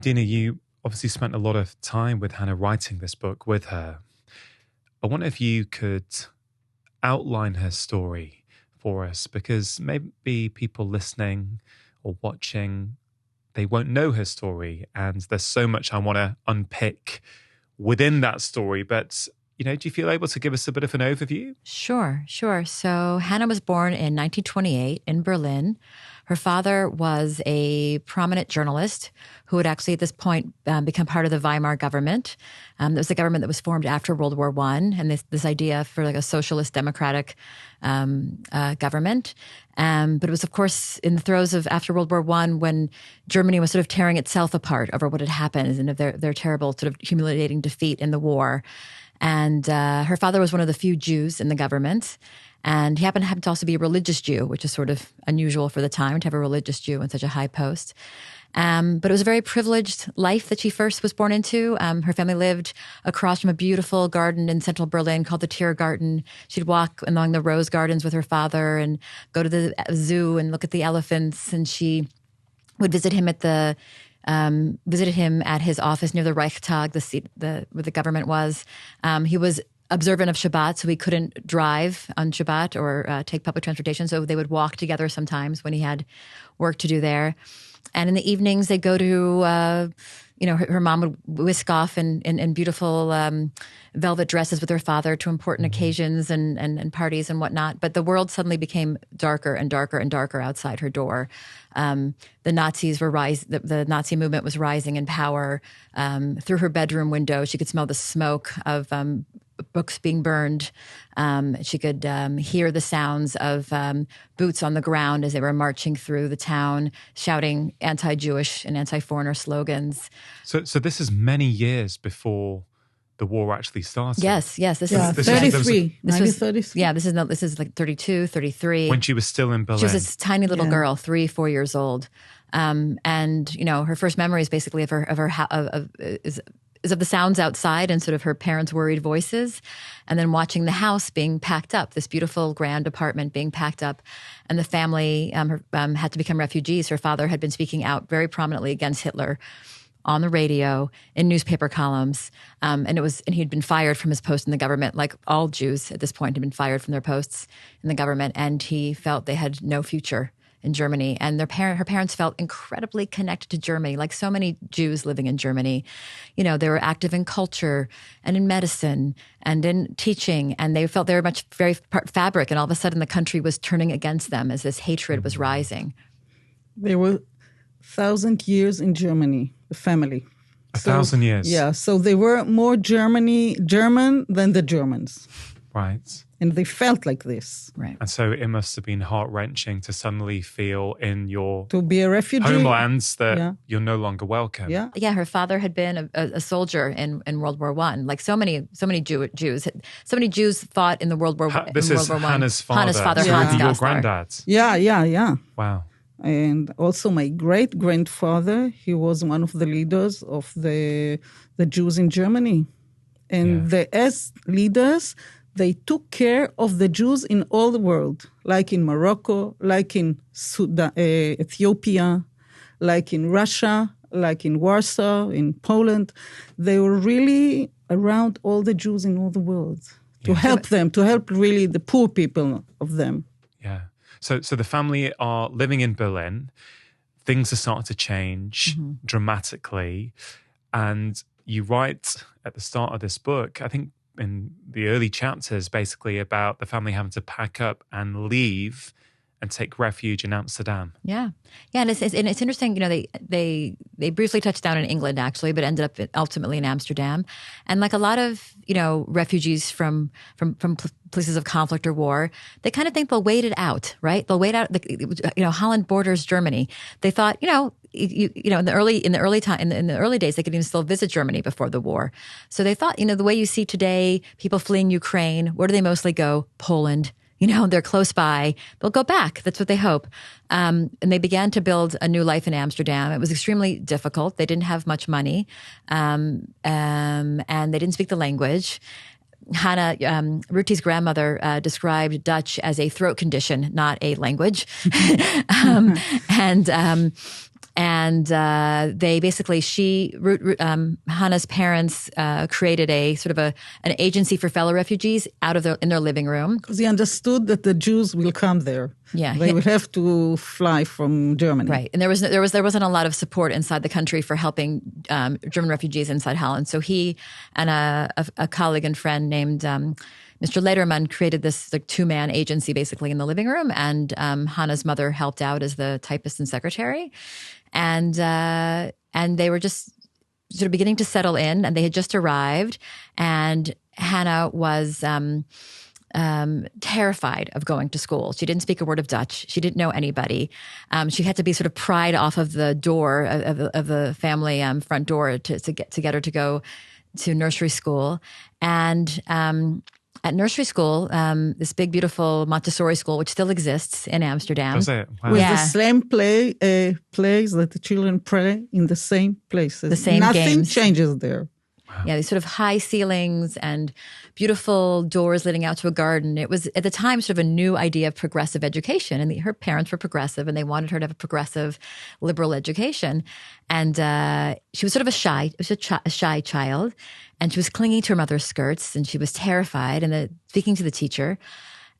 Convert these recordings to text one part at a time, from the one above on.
Dina, you obviously spent a lot of time with Hannah writing this book with her. I wonder if you could outline her story for us, because maybe people listening or watching, they won't know her story, and there's so much I want to unpick within that story. But, do you feel able to give us a bit of an overview? Sure. So Hannah was born in 1928 in Berlin. Her father was a prominent journalist who had actually at this point become part of the Weimar government. It was the government that was formed after World War I, and this idea for like a socialist democratic government. But it was, of course, in the throes of after World War I when Germany was sort of tearing itself apart over what had happened and of their terrible sort of humiliating defeat in the war. And her father was one of the few Jews in the government. And he happened to also be a religious Jew, which is sort of unusual for the time to have a religious Jew in such a high post. But it was a very privileged life that she first was born into. Her family lived across from a beautiful garden in central Berlin called the Tiergarten. She'd walk along the rose gardens with her father and go to the zoo and look at the elephants. And she would visit him at his office near the Reichstag, the seat where the government was. He was observant of Shabbat, so he couldn't drive on Shabbat or take public transportation. So they would walk together sometimes when he had work to do there. And in the evenings, they'd go to, her mom would whisk off in beautiful velvet dresses with her father to important occasions and parties and whatnot. But the world suddenly became darker and darker and darker outside her door. The Nazis were the Nazi movement was rising in power. Through her bedroom window, she could smell the smoke of books being burned. She could hear the sounds of boots on the ground as they were marching through the town, shouting anti-Jewish and anti-foreigner slogans. So this is many years before the war actually started. Yes. This is 33. This is like 32, 33. When she was still in Berlin. She was this tiny little girl, 3-4 years old. And her first memories basically is of the sounds outside and sort of her parents' worried voices, and then watching the house being packed up, this beautiful grand apartment being packed up, and the family had to become refugees. Her father had been speaking out very prominently against Hitler on the radio, in newspaper columns, and he'd been fired from his post in the government, like all Jews at this point had been fired from their posts in the government, and he felt they had no future in Germany. And her parents felt incredibly connected to Germany, like so many Jews living in Germany. They were active in culture and in medicine and in teaching, and they felt they were very fabric. And all of a sudden the country was turning against them as this hatred was rising. They were 1,000 years in Germany, the family. 1,000 years? Yeah, so they were more German than the Germans. Right. And they felt like this. Right. And so it must have been heart-wrenching to suddenly feel in your to be a refugee homelands that you're no longer welcome. Yeah. Her father had been a soldier in World War I. Like so many Jews. So many Jews fought in the World War I. This is Hannah's father. Hannah's father, your granddad. Yeah. Wow. And also my great-grandfather, he was one of the leaders of the Jews in Germany. And as leaders, they took care of the Jews in all the world, like in Morocco, like in Ethiopia, like in Russia, like in Warsaw, in Poland. They were really around all the Jews in all the world to help them, to help really the poor people of them. Yeah. So the family are living in Berlin. Things are starting to change dramatically. And you write at the start of this book, I think, in the early chapters, basically about the family having to pack up and leave and take refuge in Amsterdam. Yeah, and it's interesting. They briefly touched down in England actually, but ended up ultimately in Amsterdam. And like a lot of refugees from places of conflict or war, they kind of think they'll wait it out, right? They'll wait out. Holland borders Germany. They thought, in the early days, they could even still visit Germany before the war. So they thought, the way you see today, people fleeing Ukraine, where do they mostly go? Poland. They're close by. They'll go back. That's what they hope. And they began to build a new life in Amsterdam. It was extremely difficult. They didn't have much money, and they didn't speak the language. Hannah, Ruti's grandmother, described Dutch as a throat condition, not a language. And they basically, Hannah's parents created a sort of an agency for fellow refugees in their living room. Because he understood that the Jews will come there. Yeah. They will have to fly from Germany. Right. And there wasn't a lot of support inside the country for helping German refugees inside Holland. So he and a colleague and friend named Mr. Lederman created this like 2-man agency basically in the living room. And Hannah's mother helped out as the typist and secretary. And they were just sort of beginning to settle in, and they had just arrived. And Hannah was terrified of going to school. She didn't speak a word of Dutch. She didn't know anybody. She had to be sort of pried off of the door of the family front door to get her to go to nursery school. And at nursery school, this big, beautiful Montessori school, which still exists in Amsterdam. Does it? Wow. With the same plays that the children play in the same places. The same Nothing games. changes there. Wow. Yeah, these sort of high ceilings and beautiful doors leading out to a garden. It was, at the time, sort of a new idea of progressive education. And her parents were progressive, and they wanted her to have a progressive, liberal education. And she was sort of a shy child. And she was clinging to her mother's skirts, and she was terrified. And speaking to the teacher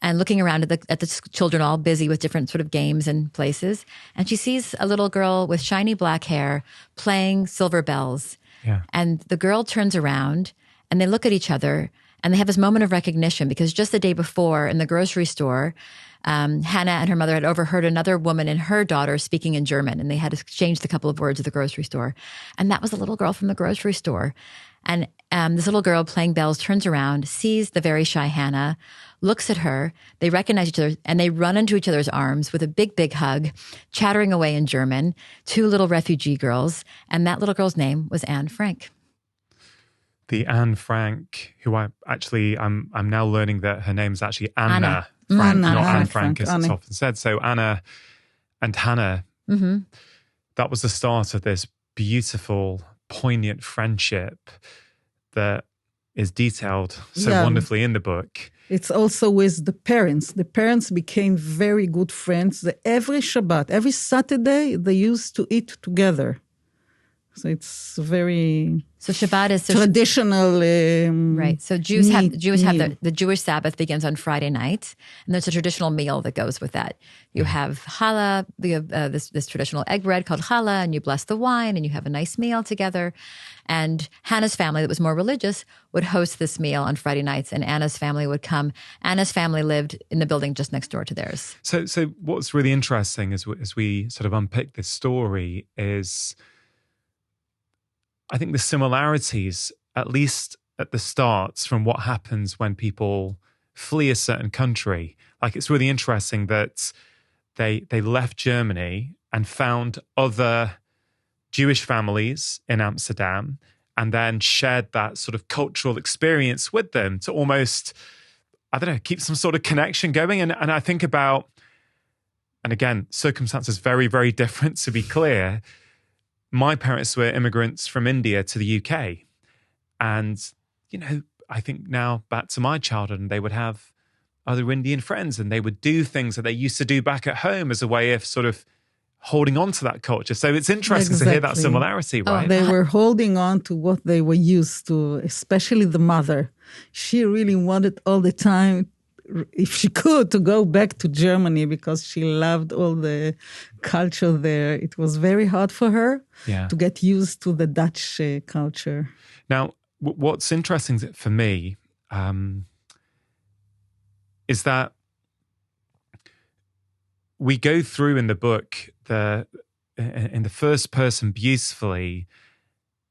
and looking around at the children all busy with different sort of games and places. And she sees a little girl with shiny black hair playing silver bells. Yeah. And the girl turns around, and they look at each other, and they have this moment of recognition, because just the day before in the grocery store, Hannah and her mother had overheard another woman and her daughter speaking in German, and they had exchanged a couple of words at the grocery store. And that was the little girl from the grocery store. And this little girl playing bells turns around, sees the very shy Hannah, looks at her, they recognize each other, and they run into each other's arms with a big, big hug, chattering away in German, 2 little refugee girls. And that little girl's name was Anne Frank. The Anne Frank, who I'm now learning that her name's actually Anna Frank, not Anne Frank, as it's often said. So Anna and Hannah, that was the start of this beautiful, poignant friendship that is detailed so wonderfully in the book. It's also with the parents. The parents became very good friends. Every Shabbat, every Saturday, they used to eat together. So it's very Shabbat is traditional. Right. So Jews have the Jewish Sabbath begins on Friday night, and there's a traditional meal that goes with that. You have challah, you have this traditional egg bread called challah, and you bless the wine, and you have a nice meal together. And Hannah's family, that was more religious, would host this meal on Friday nights, and Anna's family would come. Anna's family lived in the building just next door to theirs. So what's really interesting as we sort of unpick this story is, I think the similarities, at least at the start, from what happens when people flee a certain country. Like, it's really interesting that they left Germany and found other Jewish families in Amsterdam, and then shared that sort of cultural experience with them to almost, I don't know, keep some sort of connection going. And I think about, and again, circumstances very, very different, to be clear. My parents were immigrants from India to the UK. And, I think now back to my childhood, and they would have other Indian friends, and they would do things that they used to do back at home as a way of sort of holding on to that culture. So it's interesting to hear that similarity, right? They were holding on to what they were used to, especially the mother. She really wanted all the time, if she could, to go back to Germany because she loved all the culture there. It was very hard for her to get used to the Dutch culture. Now, what's interesting for me is that we go through in the book, in the first person beautifully,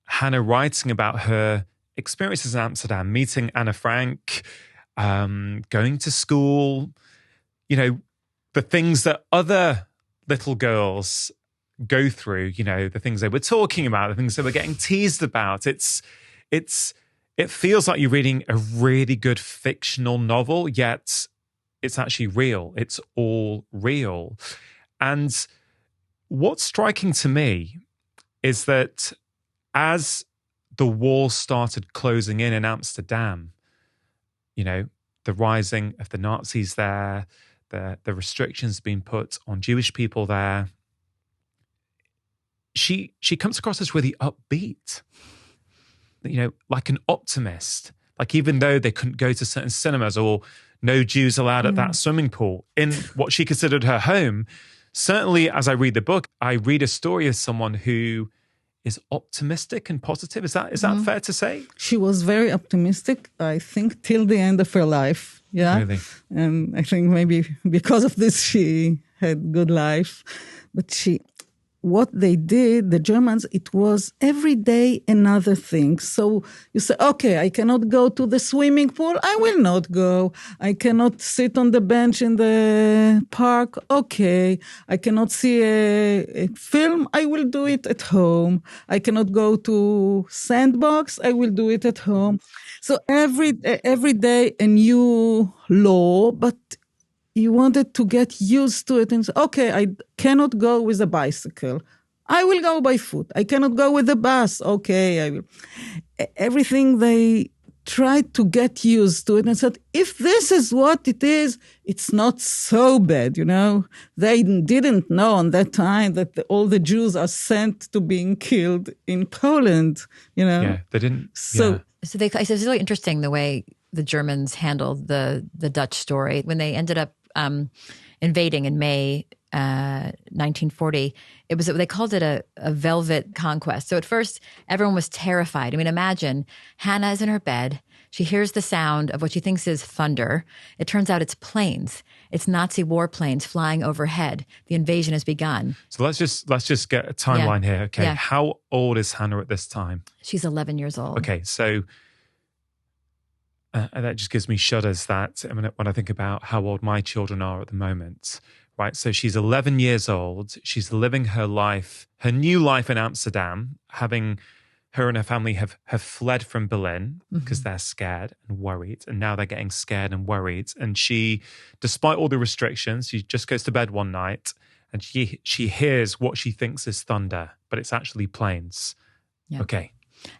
Hannah writing about her experiences in Amsterdam, meeting Anne Frank, going to school, the things that other little girls go through, the things they were talking about, the things they were getting teased about. It feels like you're reading a really good fictional novel, yet it's actually real. It's all real. And what's striking to me is that as the wall started closing in Amsterdam, the rising of the Nazis there, the restrictions being put on Jewish people there, she comes across as really upbeat, like an optimist. Like even though they couldn't go to certain cinemas or no Jews allowed at that swimming pool in what she considered her home, certainly as I read the book, I read a story of someone who is optimistic and positive. Is that fair to say? She was very optimistic, I think, till the end of her life. Yeah. Really? And I think maybe because of this, she had good life. But what they did, the Germans, it was every day another thing. So you say, okay, I cannot go to the swimming pool. I will not go. I cannot sit on the bench in the park. Okay. I cannot see a film. I will do it at home. I cannot go to sandbox. I will do it at home. So every day a new law, but you wanted to get used to it and say, okay, I cannot go with a bicycle. I will go by foot. I cannot go with the bus. Okay, I will. Everything they tried to get used to it and said, if this is what it is, it's not so bad, They didn't know on that time that all the Jews are sent to being killed in Poland, Yeah, they didn't. So it's really interesting the way the Germans handled the Dutch story. When they ended up invading in May 1940, they called it a velvet conquest. So at first, everyone was terrified. I mean, imagine Hannah is in her bed. She hears the sound of what she thinks is thunder. It turns out it's planes. It's Nazi warplanes flying overhead. The invasion has begun. So let's just get a timeline here. Okay, How old is Hannah at this time? She's 11 years old. Okay, so and that just gives me shudders when I think about how old my children are at the moment, right? So she's 11 years old. She's living her new life in Amsterdam, her and her family have fled from Berlin because they're scared and worried. And now they're getting scared and worried. And she, despite all the restrictions, she just goes to bed one night and she hears what she thinks is thunder, but it's actually planes. Yep. Okay.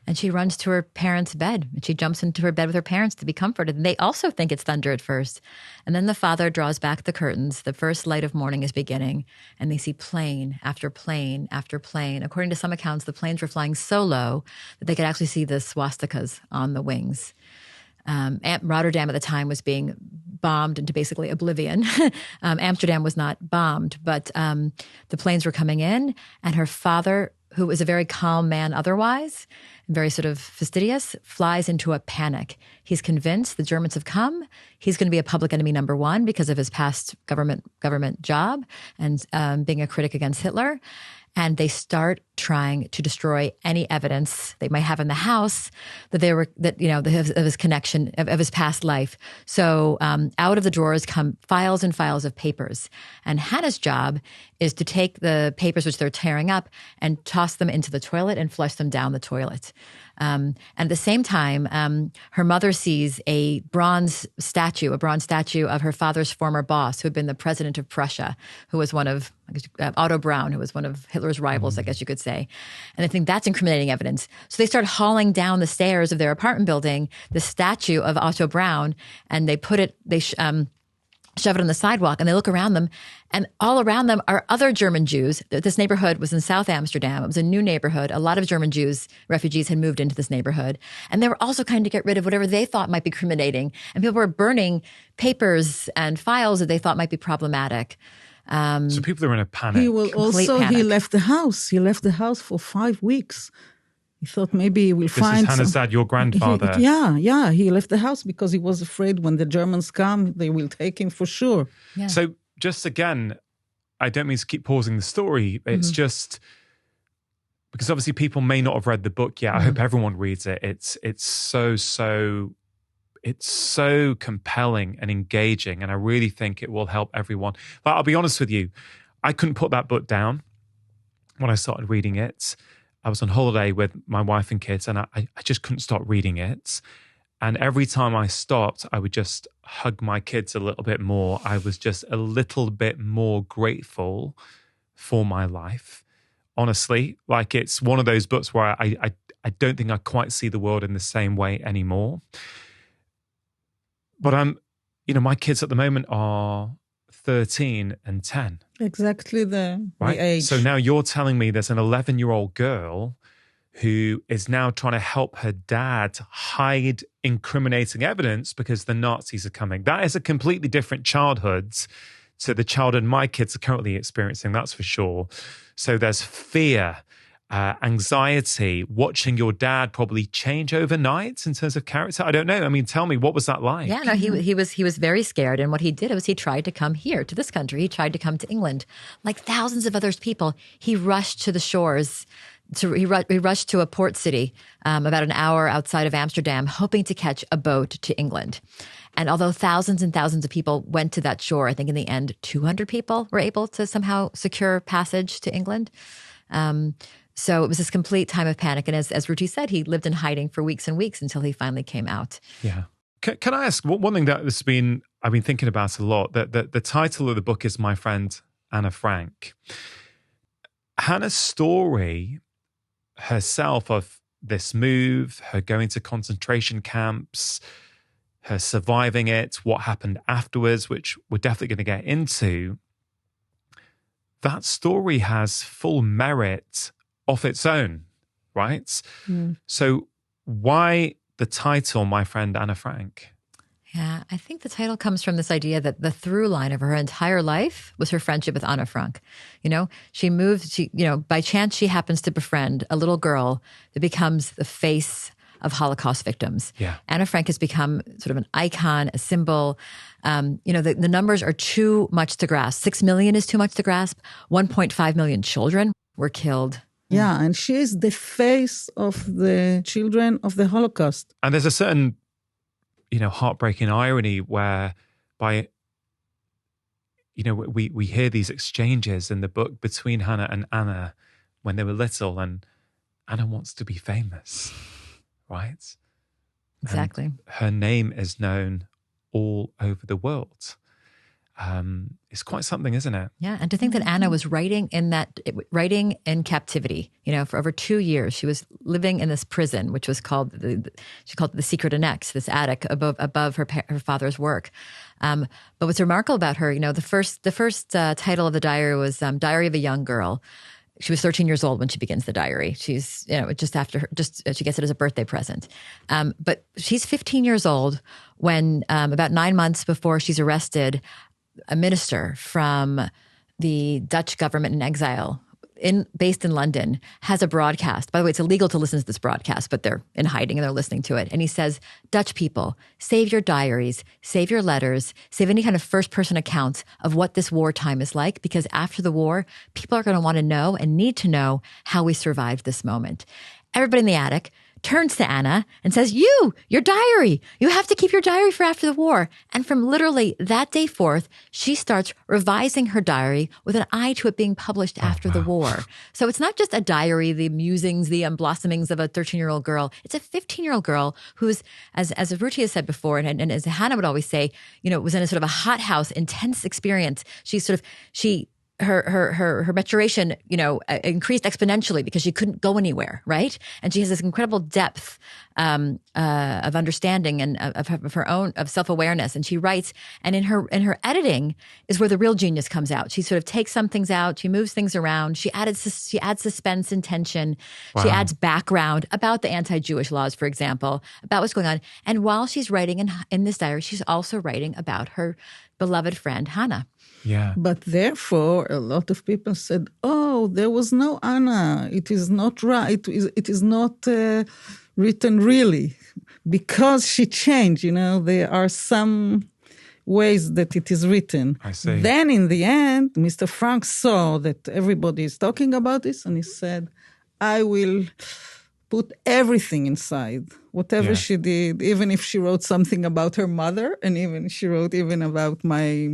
And she runs to her parents' bed. And she jumps into her bed with her parents to be comforted. And they also think it's thunder at first. And then the father draws back the curtains. The first light of morning is beginning. And they see plane after plane after plane. According to some accounts, the planes were flying so low that they could actually see the swastikas on the wings. Rotterdam at the time was being bombed into basically oblivion. Amsterdam was not bombed, but the planes were coming in. And her father, who was a very calm man otherwise, very sort of fastidious, flies into a panic. He's convinced the Germans have come. He's going to be a public enemy number one because of his past government job and being a critic against Hitler. And they start trying to destroy any evidence they might have in the house of his connection, of his past life. So out of the drawers come files and files of papers. And Hannah's job is to take the papers which they're tearing up and toss them into the toilet and flush them down the toilet. And at the same time, her mother sees a bronze statue of her father's former boss, who had been the president of Prussia, who was one of Otto Braun, who was one of Hitler's rivals, I guess you could say. And I think that's incriminating evidence. So they start hauling down the stairs of their apartment building, the statue of Otto Braun, and they shove it on the sidewalk, and they look around them, and all around them are other German Jews. This neighborhood was in South Amsterdam. It was a new neighborhood. A lot of German Jews, refugees, had moved into this neighborhood, and they were also trying to get rid of whatever they thought might be incriminating. And people were burning papers and files that they thought might be problematic. So people are in a panic. He left the house. He left the house for 5 weeks. He thought maybe he will find... This is Hannah's dad, your grandfather. He left the house because he was afraid when the Germans come, they will take him for sure. Yeah. So just again, I don't mean to keep pausing the story. It's just because obviously people may not have read the book yet. I hope everyone reads it. It's so compelling and engaging, and I really think it will help everyone. But I'll be honest with you, I couldn't put that book down when I started reading it. I was on holiday with my wife and kids, and I just couldn't stop reading it. And every time I stopped, I would just hug my kids a little bit more. I was just a little bit more grateful for my life. Honestly, like it's one of those books where I don't think I quite see the world in the same way anymore. But my kids at the moment are 13 and 10. Exactly the Right? age. So now you're telling me there's an 11-year-old girl who is now trying to help her dad hide incriminating evidence because the Nazis are coming. That is a completely different childhood to the childhood my kids are currently experiencing, that's for sure. So there's fear, anxiety, watching your dad probably change overnight in terms of character. I don't know. I mean, tell me, what was that like? Yeah, no, he was very scared, and what he did was he tried to come here to this country. He tried to come to England, like thousands of other people. He rushed to the shores. He rushed to a port city about an hour outside of Amsterdam, hoping to catch a boat to England. And although thousands and thousands of people went to that shore, I think in the end 200 people were able to somehow secure passage to England. So it was this complete time of panic. And as Ruchi said, he lived in hiding for weeks and weeks until he finally came out. Yeah. Can I ask one thing that I've been thinking about a lot? That the title of the book is My Friend Anna Frank. Hannah's story herself of this move, her going to concentration camps, her surviving it, what happened afterwards, which we're definitely going to get into. That story has full merit of its own, right? Mm. So why the title, My Friend Anna Frank? Yeah, I think the title comes from this idea that the through line of her entire life was her friendship with Anna Frank. She moved, by chance she happens to befriend a little girl that becomes the face of Holocaust victims. Yeah. Anna Frank has become sort of an icon, a symbol. The numbers are too much to grasp. 6 million is too much to grasp. 1.5 million children were killed. Yeah, and she is the face of the children of the Holocaust. And there's a certain heartbreaking irony where we hear these exchanges in the book between Hannah and Anna when they were little, and Anna wants to be famous, right? Exactly. And her name is known all over the world. It's quite something, isn't it? Yeah, and to think that Anna was writing in captivity. For over 2 years, she was living in this prison, which was called she called it the secret annex, this attic above her father's work. But what's remarkable about her, the first title of the diary was Diary of a Young Girl. She was 13 years old when she begins the diary. She's, just after she gets it as a birthday present. But she's 15 years old when about 9 months before she's arrested, a minister from the Dutch government in exile, based in London, has a broadcast. By the way, it's illegal to listen to this broadcast, but they're in hiding and they're listening to it. And he says, Dutch people, save your diaries, save your letters, save any kind of first-person accounts of what this wartime is like, because after the war, people are going to want to know and need to know how we survived this moment. Everybody in the attic turns to Anna and says, your diary, you have to keep your diary for after the war. And from literally that day forth, she starts revising her diary with an eye to it being published after the war. So it's not just a diary, the musings, the blossomings of a 13-year-old girl. It's a 15-year-old girl who's, as Ruchi has said before, and as Hannah would always say, was in a sort of a hothouse, intense experience. Her maturation, increased exponentially because she couldn't go anywhere, right? And she has this incredible depth of understanding and of her own self-awareness. And she writes, and in her editing is where the real genius comes out. She sort of takes some things out, she moves things around, she adds suspense and tension, She adds background about the anti-Jewish laws, for example, about what's going on. And while she's writing in this diary, she's also writing about her beloved friend Hannah. Yeah. But therefore, a lot of people said, oh, there was no Anna. It is not right. It is not written really. Because she changed, there are some ways that it is written. I see. Then in the end, Mr. Frank saw that everybody is talking about this, and he said, I will put everything inside, whatever she did, even if she wrote something about her mother, and even she wrote about my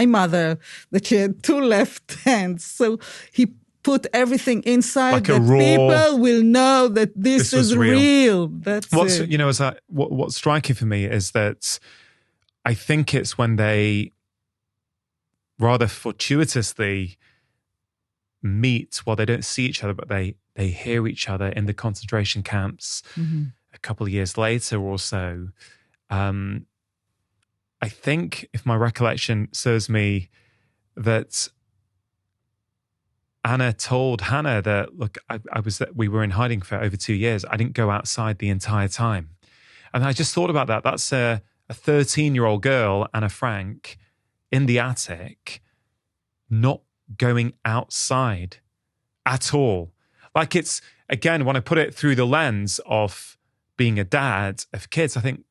mother, that she had 2 left hands. So he put everything inside, like that people will know that this is real. That's what's striking for me is that I think it's when they rather fortuitously meet, well, they don't see each other, but they hear each other in the concentration camps a couple of years later or so. I think, if my recollection serves me, that Anna told Hannah that, look, we were in hiding for over 2 years. I didn't go outside the entire time. And I just thought about that. That's a 13-year-old girl, Anna Frank, in the attic, not going outside at all. Like, it's, again, when I put it through the lens of being a dad of kids, I think,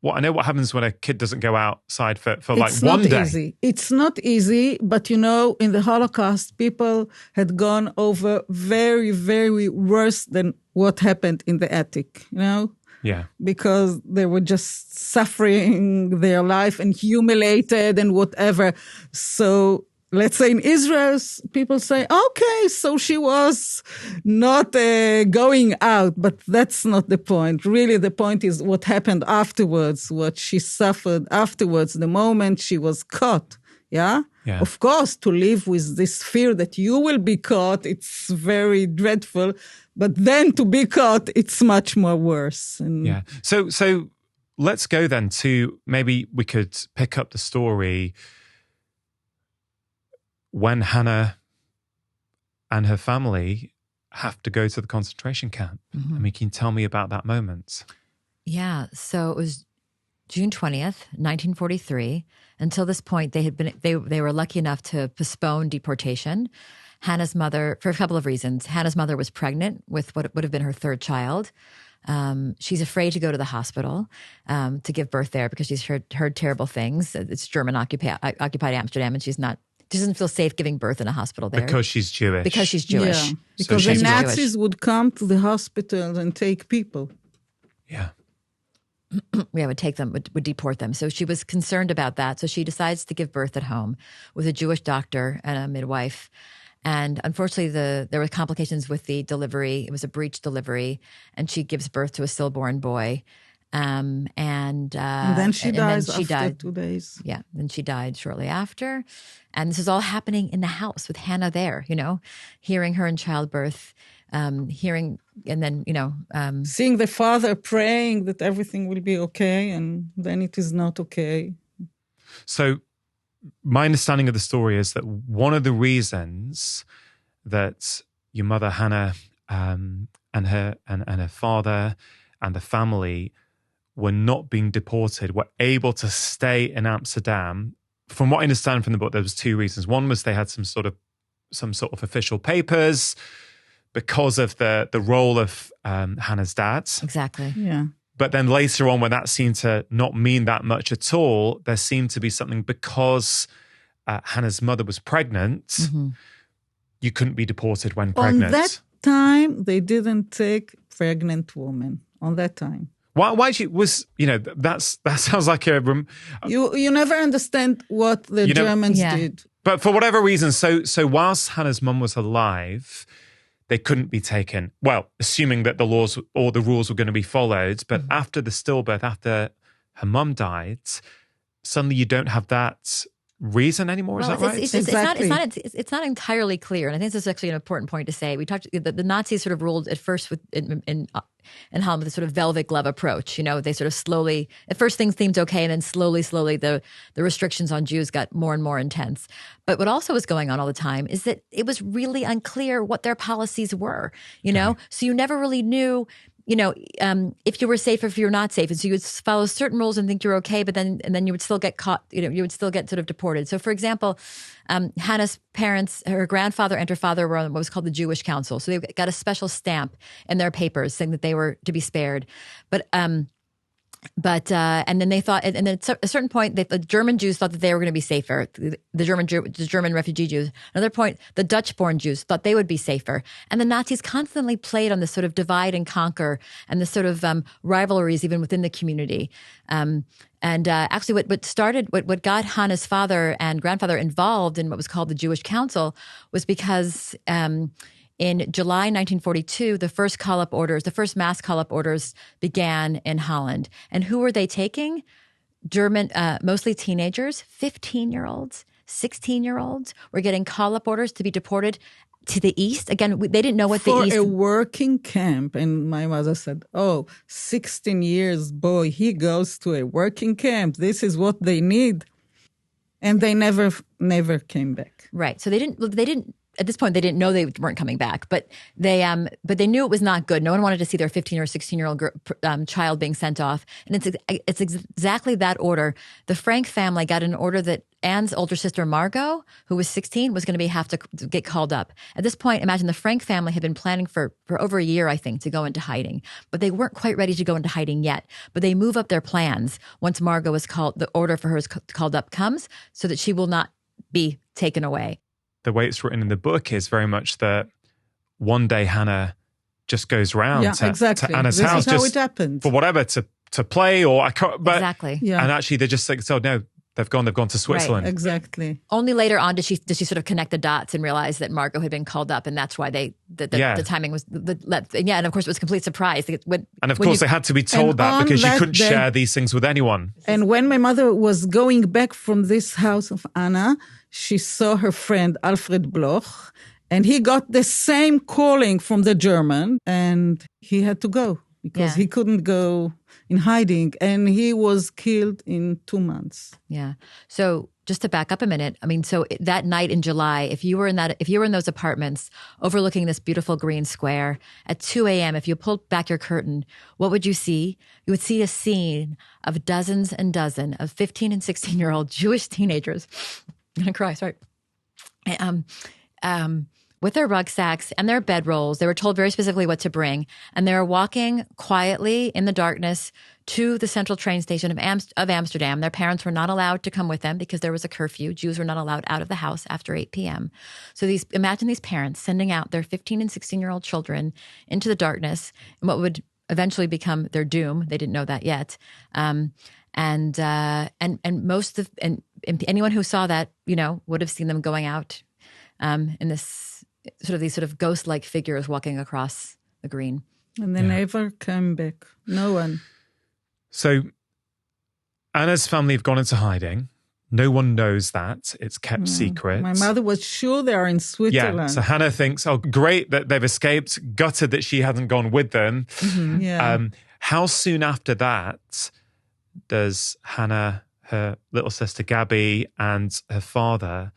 I know what happens when a kid doesn't go outside for like one day. Easy. It's not easy, but in the Holocaust, people had gone over very, very worse than what happened in the attic, Yeah. Because they were just suffering their life and humiliated and whatever. So let's say in Israel, people say, okay, so she was not going out, but that's not the point. Really, the point is what happened afterwards, what she suffered afterwards, the moment she was caught. Yeah? Of course, to live with this fear that you will be caught, it's very dreadful. But then to be caught, it's much more worse. Yeah. So let's go then to, maybe we could pick up the story when Hannah and her family have to go to the concentration camp. Mm-hmm. I mean, can you tell me about that moment? Yeah. So it was June 20th, 1943. Until this point, they were lucky enough to postpone deportation. Hannah's mother, for a couple of reasons. Hannah's mother was pregnant with what would have been her third child. She's afraid to go to the hospital to give birth there because she's heard terrible things. It's German occupied Amsterdam, and she doesn't feel safe giving birth in a hospital there. Because she's Jewish. Because she's Jewish. Yeah, because the Nazis Jewish. would come to the hospitals and take people. Yeah. Would take them, would deport them. So she was concerned about that. So she decides to give birth at home with a Jewish doctor and a midwife. And unfortunately, there were complications with the delivery. It was a breech delivery, and she gives birth to a stillborn boy. And then she dies after 2 days. Yeah, then she died shortly after. And this is all happening in the house with Hannah there, hearing her in childbirth, hearing, and then, seeing the father praying that everything will be okay, and then it is not okay. So my understanding of the story is that one of the reasons that your mother, Hannah, and her father and the family were not being deported, were able to stay in Amsterdam. From what I understand from the book, there was two reasons. One was they had some sort of official papers because of the role of Hannah's dad. Exactly. Yeah. But then later on, when that seemed to not mean that much at all, there seemed to be something because Hannah's mother was pregnant. Mm-hmm. You couldn't be deported when pregnant. On that time, they didn't take pregnant women. On that time. Why she was, that sounds like a... You never understand what the Germans did. But for whatever reason, so whilst Hannah's mum was alive, they couldn't be taken. Well, assuming that the laws or the rules were going to be followed. But after the stillbirth, after her mum died, suddenly you don't have that reason anymore. Is that right? It's not entirely clear, and I think this is actually an important point to say. We talked the Nazis sort of ruled at first in Holland with a sort of velvet glove approach. They sort of slowly, at first things seemed okay, and then slowly the restrictions on Jews got more and more intense. But what also was going on all the time is that it was really unclear what their policies were. So you never really knew. If you were safe or if you were not safe. And so you would follow certain rules and think you're okay, but then you would still get caught, you would still get sort of deported. So for example, Hannah's parents, her grandfather and her father were on what was called the Jewish Council. So they got a special stamp in their papers saying that they were to be spared. But and then they thought, and then at a certain point, the German Jews thought that they were going to be safer. The German refugee Jews. Another point, the Dutch-born Jews thought they would be safer. And the Nazis constantly played on this sort of divide and conquer and this sort of rivalries even within the community. Actually, what got Hannah's father and grandfather involved in what was called the Jewish Council was because. In July 1942, the first mass call-up orders began in Holland. And who were they taking? German, mostly teenagers, 15-year-olds, 16-year-olds were getting call-up orders to be deported to the east? Again, they didn't know what for the east... a working camp. And my mother said, 16 years, boy, he goes to a working camp. This is what they need. And they never came back. Right. So they didn't, at this point, they didn't know they weren't coming back, but they knew it was not good. No one wanted to see their 15 or 16-year-old child being sent off. And it's exactly that order. The Frank family got an order that Anne's older sister, Margot, who was 16, was going to have to get called up. At this point, imagine the Frank family had been planning for over a year, I think, to go into hiding. But they weren't quite ready to go into hiding yet. But they move up their plans once Margot was called, the order for her is called up comes, so that she will not be taken away. The way it's written in the book is very much that one day Hannah just goes round to Anna's house. This is how it happened. For whatever, to play or... Exactly. Yeah. And actually they're just like, so no, they've gone to Switzerland. Right, exactly. Only later on did she sort of connect the dots and realize that Margot had been called up, and that's why the timing was... and of course it was a complete surprise. And of course they had to be told that because you couldn't share these things with anyone. And when my mother was going back from this house of Anna, she saw her friend Alfred Bloch, and he got the same calling from the German, and he had to go because he couldn't go in hiding, and he was killed in 2 months. Yeah. So just to back up a minute, I mean, so that night in July, if you were in those apartments overlooking this beautiful green square at 2 a.m., if you pulled back your curtain, what would you see? You would see a scene of dozens and dozens of 15 and 16-year-old Jewish teenagers. I'm going to cry, sorry. With their rucksacks and their bedrolls, they were told very specifically what to bring. And they were walking quietly in the darkness to the central train station of Amsterdam. Their parents were not allowed to come with them because there was a curfew. Jews were not allowed out of the house after 8 p.m. So imagine these parents sending out their 15 and 16-year-old children into the darkness and what would eventually become their doom. They didn't know that yet. And anyone who saw that, would have seen them going out in this these ghost-like figures walking across the green. And they never came back. No one. So Anna's family have gone into hiding. No one knows that. It's kept secret. My mother was sure they are in Switzerland. Yeah, so Hannah thinks, great that they've escaped, gutted that she hasn't gone with them. Mm-hmm. Yeah. How soon after that does Hannah, her little sister Gabby, and her father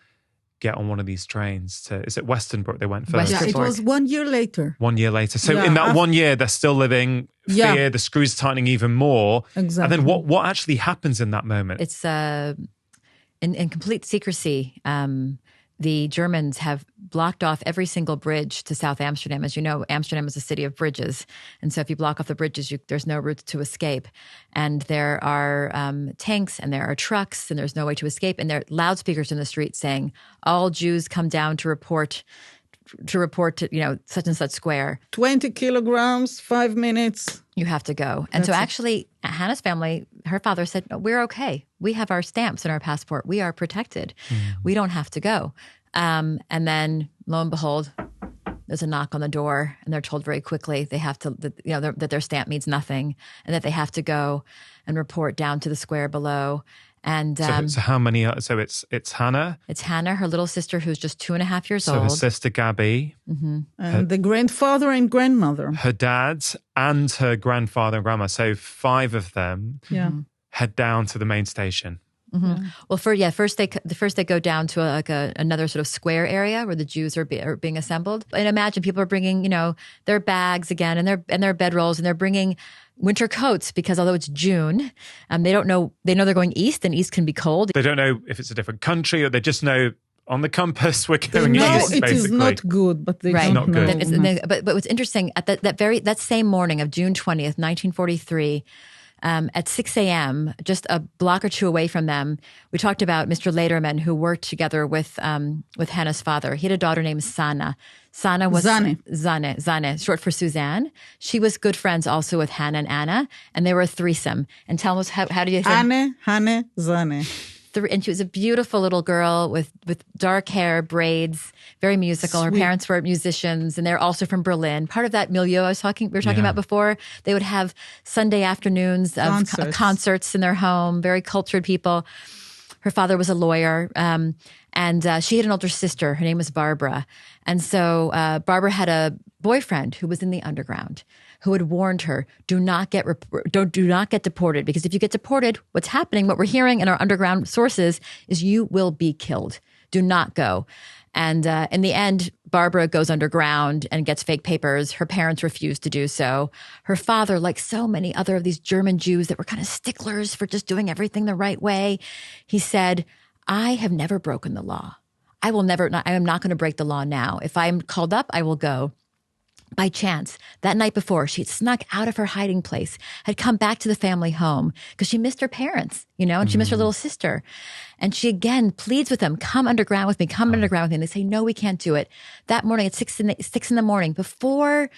get on one of these trains is it Westernbrook they went first? Yeah, it was 1 year later. 1 year later. So in that 1 year, they're still living fear, the screws tightening even more. Exactly. And then what actually happens in that moment? It's in complete secrecy. The Germans have blocked off every single bridge to South Amsterdam. As you know, Amsterdam is a city of bridges. And so if you block off the bridges, there's no route to escape. And there are tanks and there are trucks and there's no way to escape. And there are loudspeakers in the street saying, all Jews come down to report to, such and such square. 20 kilograms, 5 minutes. You have to go. And so actually, Hannah's family, her father said, no, we're okay. We have our stamps and our passport. We are protected. We don't have to go. And then, lo and behold, there's a knock on the door, and they're told very quickly they have to, that their stamp means nothing, and that they have to go and report down to the square below. And so how many? So it's Hannah. It's Hannah, her little sister, who's just 2.5 years old. So her sister Gabby, and the grandfather and grandmother, her dad, and her grandfather and grandma. So 5 of them. Head down to the main station. Mm-hmm. Well, first they go down to another sort of square area where the Jews are being assembled. And imagine people are bringing their bags again and their bedrolls, and they're bringing winter coats because although it's June, they know they're going east, and east can be cold. They don't know if it's a different country, or they just know on the compass we're going east. It basically. is not good, but they don't not know. good. But what's interesting at that same morning of June 20th, 1943. At 6 a.m., just a block or two away from them, we talked about Mr. Lederman, who worked together with Hannah's father. He had a daughter named Sana. Sana was Zane, short for Suzanne. She was good friends also with Hannah and Anna, and they were a threesome. And tell us how do you say? Hannah, Zane. And she was a beautiful little girl with dark hair, braids, very musical. Sweet. Her parents were musicians, and they're also from Berlin. Part of that milieu we were talking about before. They would have Sunday afternoons of concerts in their home, very cultured people. Her father was a lawyer. And she had an older sister. Her name was Barbara. And so Barbara had a boyfriend who was in the underground who had warned her, do not get deported, because if you get deported, what's happening, what we're hearing in our underground sources is you will be killed. Do not go. And in the end, Barbara goes underground and gets fake papers. Her parents refuse to do so. Her father, like so many other of these German Jews that were kind of sticklers for just doing everything the right way, he said, I have never broken the law. I am not going to break the law now. If I'm called up, I will go. By chance, that night before, she had snuck out of her hiding place, had come back to the family home because she missed her parents, and she missed her little sister. And she again pleads with them, come underground with me, come underground with me. And they say, no, we can't do it. That morning at 6 in the morning, before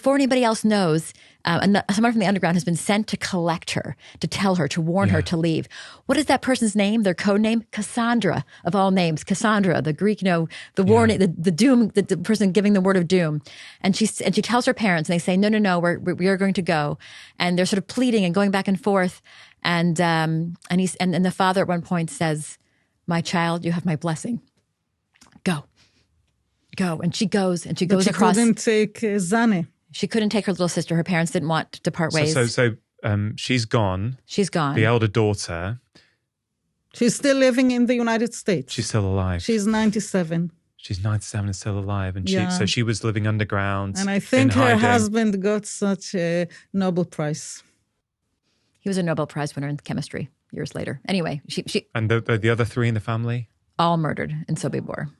anybody else knows, someone from the underground has been sent to collect her, to tell her, to warn her to leave. What is that person's name? Their code name? Cassandra, of all names. Cassandra, the Greek, the warning, the doom, the person giving the word of doom. And she tells her parents, and they say, no, we are going to go. And they're sort of pleading and going back and forth. And the father at one point says, my child, you have my blessing. Go. And she goes across. She couldn't take Zane. She couldn't take her little sister. Her parents didn't want to part ways. So she's gone. She's gone. The elder daughter. She's still living in the United States. She's still alive. She's 97. She's 97 and still alive. And Yeah. so she was living underground. And I think her hiding. husband got such a Nobel Prize. He was a Nobel Prize winner in chemistry years later. Anyway, she And the other three in the family? all murdered in Sobibor.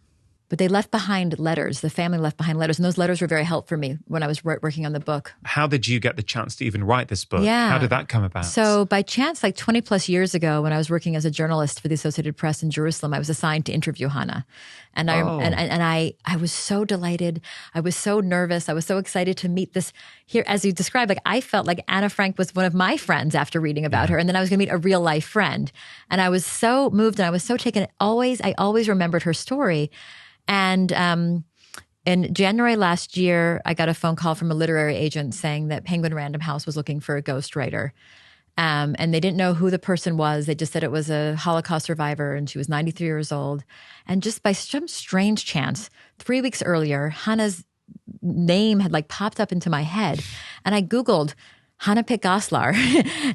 But they left behind letters. The family left behind letters. And those letters were very helpful for me when I was working on the book. How did you get the chance to even write this book? Yeah. How did that come about? So by chance, like 20 plus years ago, when I was working as a journalist for the Associated Press in Jerusalem, I was assigned to interview Hannah. And I was so delighted. I was so nervous. I was so excited to meet this here. As you described, like I felt like Anna Frank was one of my friends after reading about her. And then I was going to meet a real life friend. And I was so moved and I was so taken. I always remembered her story. And in January last year, I got a phone call from a literary agent saying that Penguin Random House was looking for a ghostwriter. And they didn't know who the person was. They just said it was a Holocaust survivor and she was 93 years old. And just by some strange chance, 3 weeks earlier, Hannah's name had like popped up into my head. And I Googled Hannah Pick-Goslar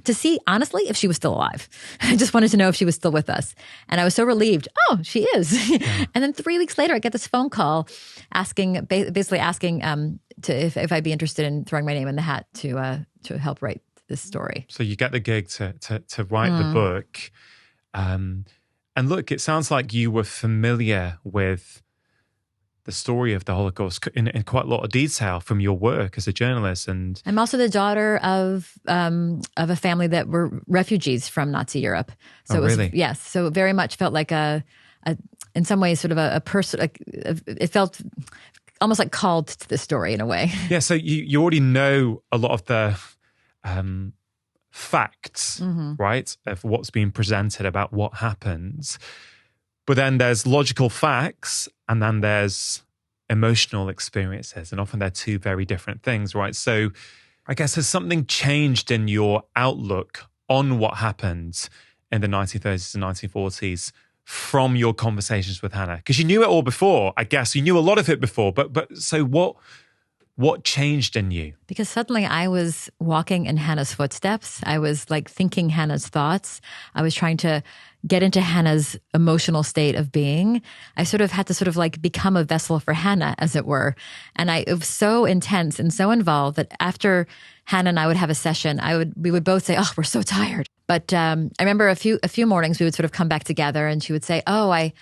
to see, honestly, if she was still alive. I just wanted to know if she was still with us. And I was so relieved. Oh, she is. Yeah. And then 3 weeks later, I get this phone call basically asking if I'd be interested in throwing my name in the hat to help write this story. So you get the gig to write the book. And look, it sounds like you were familiar with the story of the Holocaust in quite a lot of detail from your work as a journalist. And I'm also the daughter of a family that were refugees from Nazi Europe. So really? Yes. So it very much felt like in some ways, sort of a person. It felt almost like called to the story in a way. Yeah. So you already know a lot of the facts, right, of what's being presented about what happens. But then there's logical facts and then there's emotional experiences. And often they're two very different things, right? So I guess has something changed in your outlook on what happened in the 1930s and 1940s from your conversations with Hannah? Because you knew it all before, I guess. You knew a lot of it before. But so what changed in you? Because suddenly I was walking in Hannah's footsteps. I was like thinking Hannah's thoughts. I was trying to get into Hannah's emotional state of being. I sort of had to sort of like become a vessel for Hannah, as it were. And it was so intense and so involved that after Hannah and I would have a session, we would both say, "Oh, we're so tired." But I remember a few mornings we would sort of come back together, and she would say, "Oh, I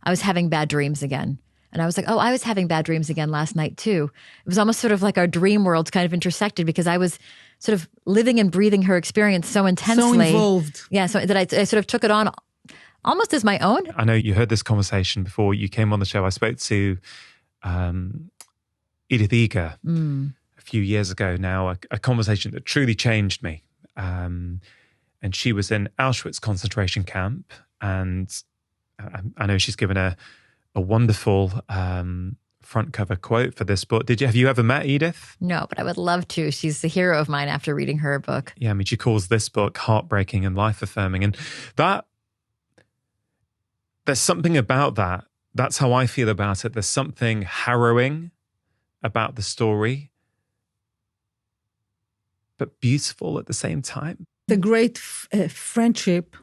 was having bad dreams again." And I was like, oh, I was having bad dreams again last night too. It was almost sort of like our dream worlds kind of intersected because I was sort of living and breathing her experience so intensely. So involved. Yeah, so that I sort of took it on almost as my own. I know you heard this conversation before you came on the show. I spoke to Edith Eger a few years ago now, a conversation that truly changed me. And she was in Auschwitz concentration camp. And I know she's given a wonderful front cover quote for this book. Have you ever met Edith? No, but I would love to. She's the hero of mine after reading her book. Yeah, I mean, she calls this book heartbreaking and life affirming. And that there's something about that. That's how I feel about it. There's something harrowing about the story, but beautiful at the same time. The great friendship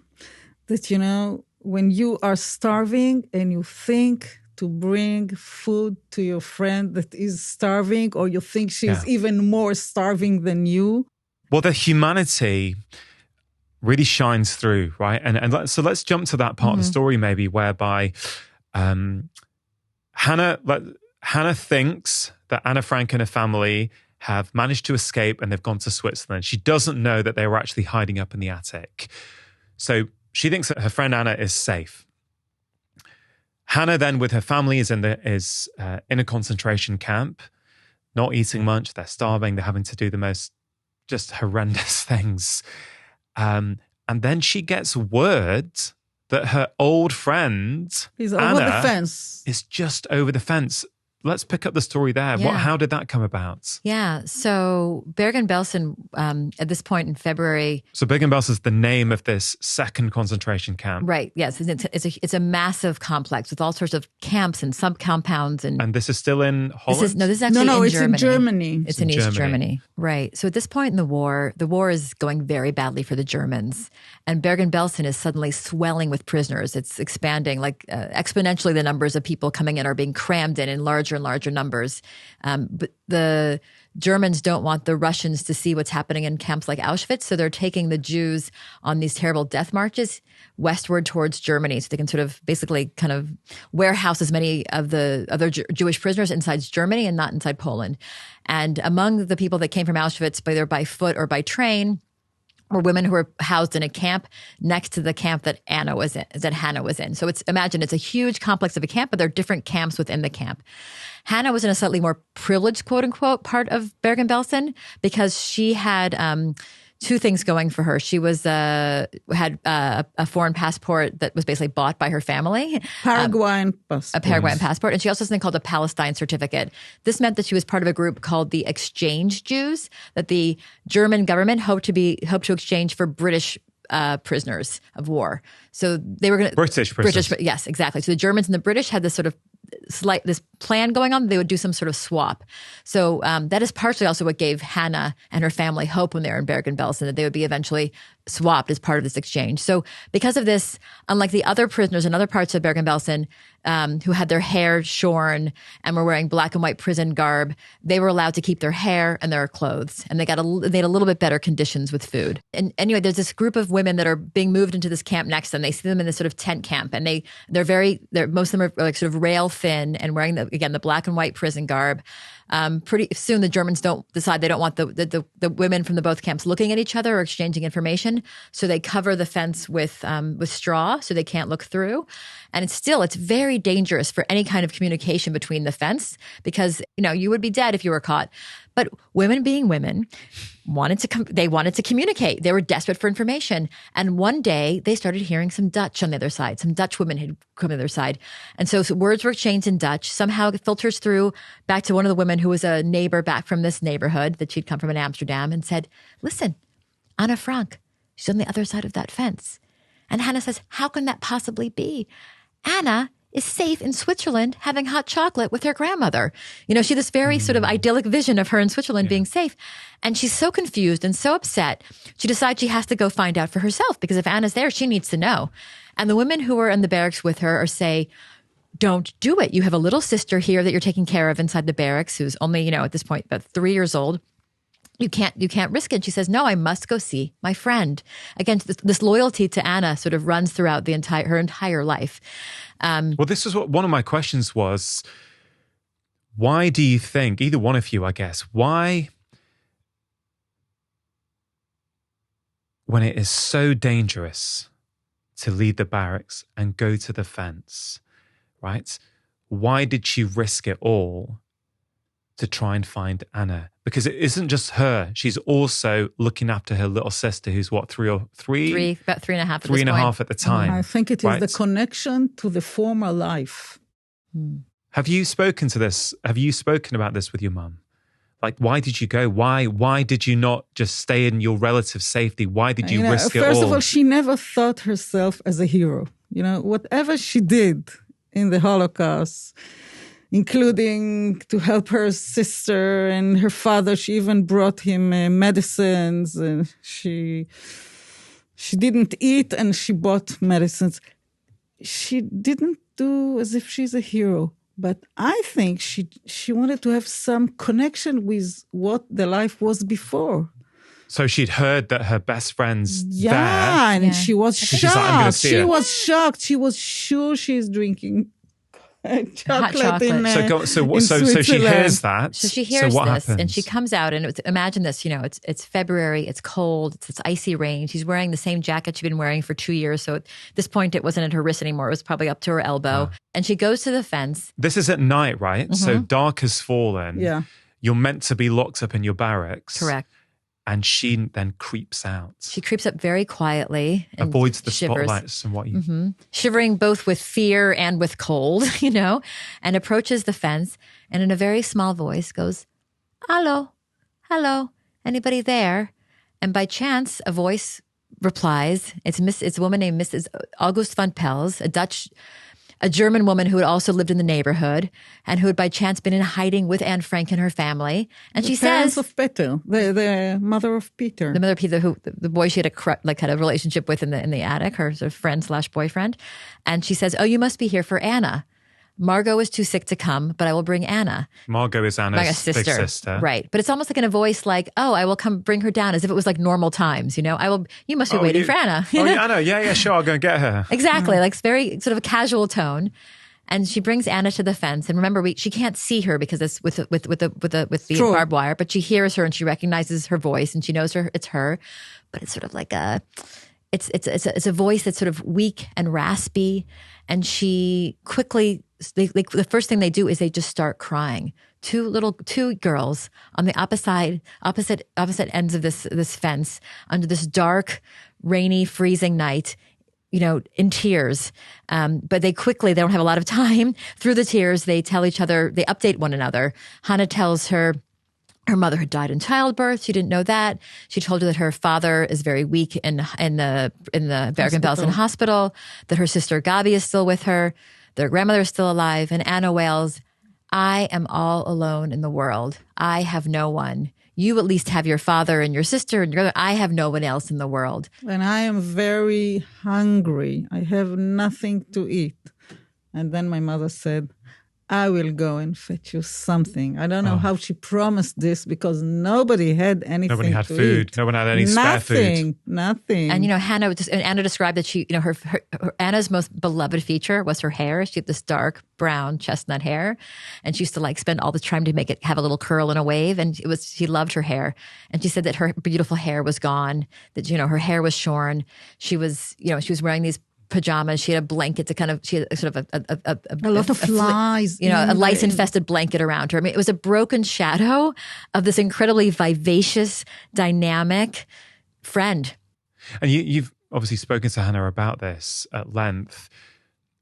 that, when you are starving and you think to bring food to your friend that is starving, or you think she's even more starving than you. Well, the humanity really shines through, right? And so let's jump to that part of the story maybe whereby Hannah thinks that Anna Frank and her family have managed to escape and they've gone to Switzerland. She doesn't know that they were actually hiding up in the attic. So she thinks that her friend Anna is safe. Hannah then with her family is in a concentration camp, not eating much. They're starving. They're having to do the most just horrendous things. And then she gets word that her old friend is Anna over the fence. Is just over the fence. Let's pick up the story there. Yeah. How did that come about? Yeah. So Bergen-Belsen, at this point in February. So Bergen-Belsen is the name of this second concentration camp. Right. Yes. It's a massive complex with all sorts of camps and sub-compounds. And this is still in Holland? This is actually in it's Germany. in Germany. It's in East Germany. Right. So at this point in the war is going very badly for the Germans. And Bergen-Belsen is suddenly swelling with prisoners. It's expanding exponentially. The numbers of people coming in are being crammed in larger and larger numbers. But the Germans don't want the Russians to see what's happening in camps like Auschwitz. So they're taking the Jews on these terrible death marches westward towards Germany. So they can sort of basically kind of warehouse as many of the other Jewish prisoners inside Germany and not inside Poland. And among the people that came from Auschwitz, either by foot or by train, were women who were housed in a camp next to the camp that Hannah was in. So imagine it's a huge complex of a camp, but there are different camps within the camp. Hannah was in a slightly more privileged, quote unquote, part of Bergen-Belsen because she had two things going for her. She had a foreign passport that was basically bought by her family. Paraguayan passport. A Paraguayan passport. And she also has something called a Palestine certificate. This meant that she was part of a group called the Exchange Jews that the German government hoped to exchange for British prisoners of war. So they were going to... British prisoners. Yes, exactly. So the Germans and the British had this sort of this plan going on. They would do some sort of swap. So that is partially also what gave Hannah and her family hope when they were in Bergen-Belsen, that they would be eventually swapped as part of this exchange. So because of this, unlike the other prisoners in other parts of Bergen-Belsen who had their hair shorn and were wearing black and white prison garb, they were allowed to keep their hair and their clothes. And they had a little bit better conditions with food. And anyway, there's this group of women that are being moved into this camp next to them. They see them in this sort of tent camp, and most of them are like sort of rail thin and wearing the black and white prison garb. Pretty soon the Germans decide they don't want the women from both camps looking at each other or exchanging information. So they cover the fence with straw so they can't look through. And it's very dangerous for any kind of communication between the fence because, you would be dead if you were caught. But women being women wanted to communicate. They were desperate for information. And one day they started hearing some Dutch on the other side. Some Dutch women had come to the other side. And so words were exchanged in Dutch. Somehow it filters through back to one of the women who was a neighbor back from this neighborhood that she'd come from in Amsterdam and said, listen, Anna Frank, she's on the other side of that fence. And Hannah says, how can that possibly be? Anna is safe in Switzerland having hot chocolate with her grandmother. She had this very sort of idyllic vision of her in Switzerland being safe. And she's so confused and so upset, she decides she has to go find out for herself because if Anna's there, she needs to know. And the women who are in the barracks with her say, don't do it. You have a little sister here that you're taking care of inside the barracks who's only, at this point, about 3 years old. You can't risk it. She says, no, I must go see my friend. Again, this loyalty to Anna sort of runs throughout her entire life. Well, this is what one of my questions was. Why do you think, either one of you, I guess, why, when it is so dangerous to leave the barracks and go to the fence, right? Why did she risk it all to try and find Anna? Because it isn't just her. She's also looking after her little sister who's what, about 3.5 at the time. I think it is the connection to the former life. Have you spoken to this? Have you spoken about this with your mum? Like, why did you go? Why did you not just stay in your relative safety? Why did you risk it all? First of all, she never thought herself as a hero. whatever she did in the Holocaust, including to help her sister and her father. She even brought him medicines, and she didn't eat, and she bought medicines. She didn't do as if she's a hero, but I think she wanted to have some connection with what the life was before. So she'd heard that her best friend's there. And she was shocked. She's like, I'm gonna see she it. was shocked. She was sure she's drinking Hot chocolate. So she hears that. So she hears what this, happens? and she comes out, and imagine this. It's February. It's cold. It's icy rain. She's wearing the same jacket she'd been wearing for 2 years. So at this point, it wasn't at her wrist anymore. It was probably up to her elbow. And she goes to the fence. This is at night, right? So dark has fallen. Yeah. You're meant to be locked up in your barracks. Correct. And she then creeps out. She creeps up very quietly and avoids the shivers. spotlights and what you... Shivering both with fear and with cold, and approaches the fence, and in a very small voice goes, "Hello, hello, anybody there?" And by chance, a voice replies. It's a woman named Mrs. August van Pels, a German woman who had also lived in the neighborhood and who had by chance been in hiding with Anne Frank and her family. And she says, of Peter, the mother of Peter, the mother of Peter, who the boy she had had a relationship with in the attic, her sort of friend/boyfriend. And she says, "Oh, you must be here for Anna. Margot is too sick to come, but I will bring Anna." Margot is Anna's big sister. Right. But it's almost like in a voice like, "Oh, I will come bring her down," as if it was like normal times, you must be waiting for Anna. Anna, yeah, sure, I'll go and get her. Exactly. Like it's very sort of a casual tone. And she brings Anna to the fence. And remember, she can't see her because it's with the barbed wire, but she hears her and she recognizes her voice and she knows it's her. But it's sort of like it's a voice that's sort of weak and raspy. And she quickly, the first thing they do is they just start crying. Two girls on the opposite ends of this fence under this dark, rainy, freezing night, in tears. But they don't have a lot of time. Through the tears, they tell each other, they update one another. Hannah tells her mother had died in childbirth. She didn't know that. She told her that her father is very weak in the Bergen-Belsen hospital, that her sister Gabi is still with her, their grandmother is still alive. And Anna wails, "I am all alone in the world. I have no one. You at least have your father and your sister and your other. I have no one else in the world. And I am very hungry. I have nothing to eat." And then my mother said, "I will go and fetch you something." I don't know how she promised this because nobody had anything. Nobody had to food. eat. No one had any spare food. Nothing. And Anna described that she, her Anna's most beloved feature was her hair. She had this dark brown chestnut hair, and she used to spend all the time to make it have a little curl and a wave. And she loved her hair. And she said that her beautiful hair was gone. That her hair was shorn. She was wearing these pajamas. She had a blanket she had sort of a lot of flies. A lice-infested blanket around her. I mean, it was a broken shadow of this incredibly vivacious, dynamic friend. And you've obviously spoken to Hannah about this at length.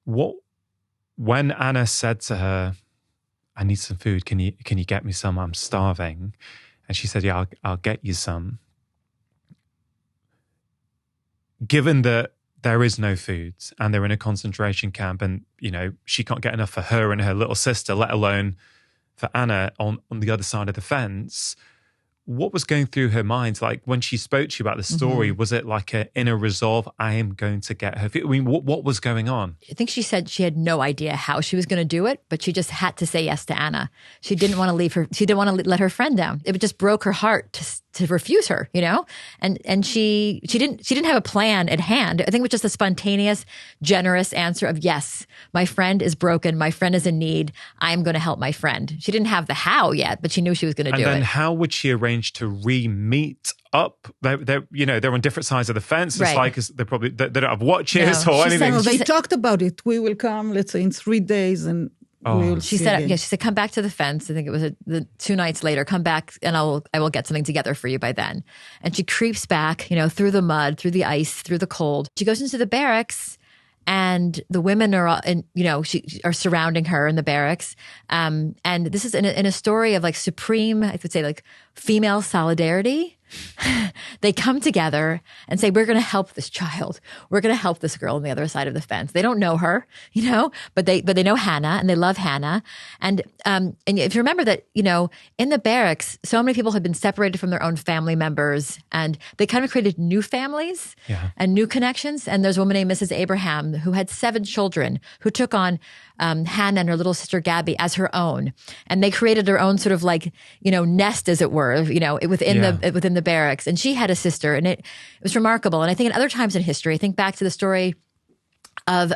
When Anna said to her, "I need some food. Can you get me some? I'm starving." And she said, "Yeah, I'll get you some." Given that there is no food and they're in a concentration camp and, she can't get enough for her and her little sister, let alone for Anna on the other side of the fence. What was going through her mind? Like when she spoke to you about the story, was it like an inner resolve? I am going to get her food. I mean, what was going on? I think she said she had no idea how she was going to do it, but she just had to say yes to Anna. She didn't want to leave her. She didn't want to let her friend down. It just broke her heart to refuse her, and she didn't have a plan at hand. I think it was just a spontaneous, generous answer of yes, my friend is broken. My friend is in need. I'm going to help my friend. She didn't have the how yet, but she knew she was going to do it. And then how would she arrange to re-meet up? They're on different sides of the fence. It's right. Like they don't have watches or anything. They talked about it. We will come, let's say, in 3 days and we'll she said, come back to the fence. I think it was the 2 nights later, come back and I will get something together for you by then. And she creeps back, through the mud, through the ice, through the cold. She goes into the barracks and the women are, are surrounding her in the barracks. And this is in a story of supreme, I would say female solidarity. they come together and say, we're going to help this child. We're going to help this girl on the other side of the fence. They don't know her, but they know Hannah and they love Hannah. And if you remember that, in the barracks, so many people had been separated from their own family members and they kind of created new families and new connections. And there's a woman named Mrs. Abraham who had 7 children who took on Hannah and her little sister Gabby as her own. And they created their own sort of nest, as it were, within the barracks. And she had a sister, and it was remarkable. And I think in other times in history, I think back to the story of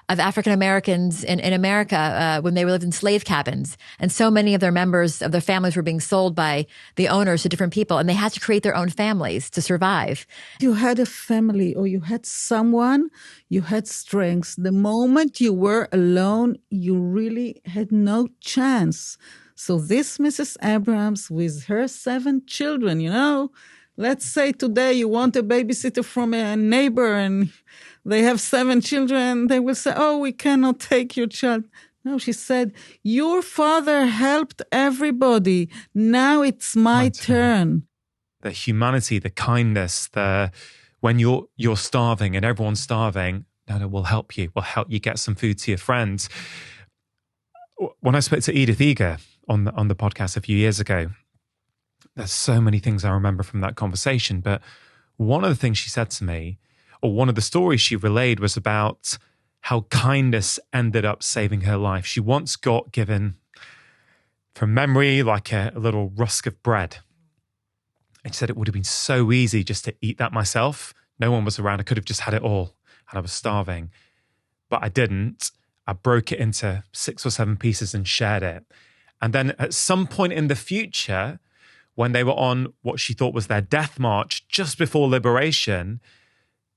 African Americans in America when they lived in slave cabins, and so many of their members of their families were being sold by the owners to different people, and they had to create their own families to survive. You had a family, or you had someone, you had strengths. The moment you were alone, you really had no chance. So this Mrs. Abrams with her 7 children, let's say today you want a babysitter from a neighbor and they have 7 children, they will say, oh, we cannot take your child. No, she said, your father helped everybody. Now it's my turn. The humanity, the kindness, when you're starving and everyone's starving, no, we'll help you. We'll help you get some food to your friends. When I spoke to Edith Eger on the podcast a few years ago, there's so many things I remember from that conversation. But one of the things she said to me, or one of the stories she relayed, was about how kindness ended up saving her life. She once got given, from memory, like a little rusk of bread. And she said it would have been so easy just to eat that myself. No one was around. I could have just had it all, and I was starving. But I didn't. I broke it into 6 or 7 pieces and shared it. And then at some point in the future, when they were on what she thought was their death march just before liberation,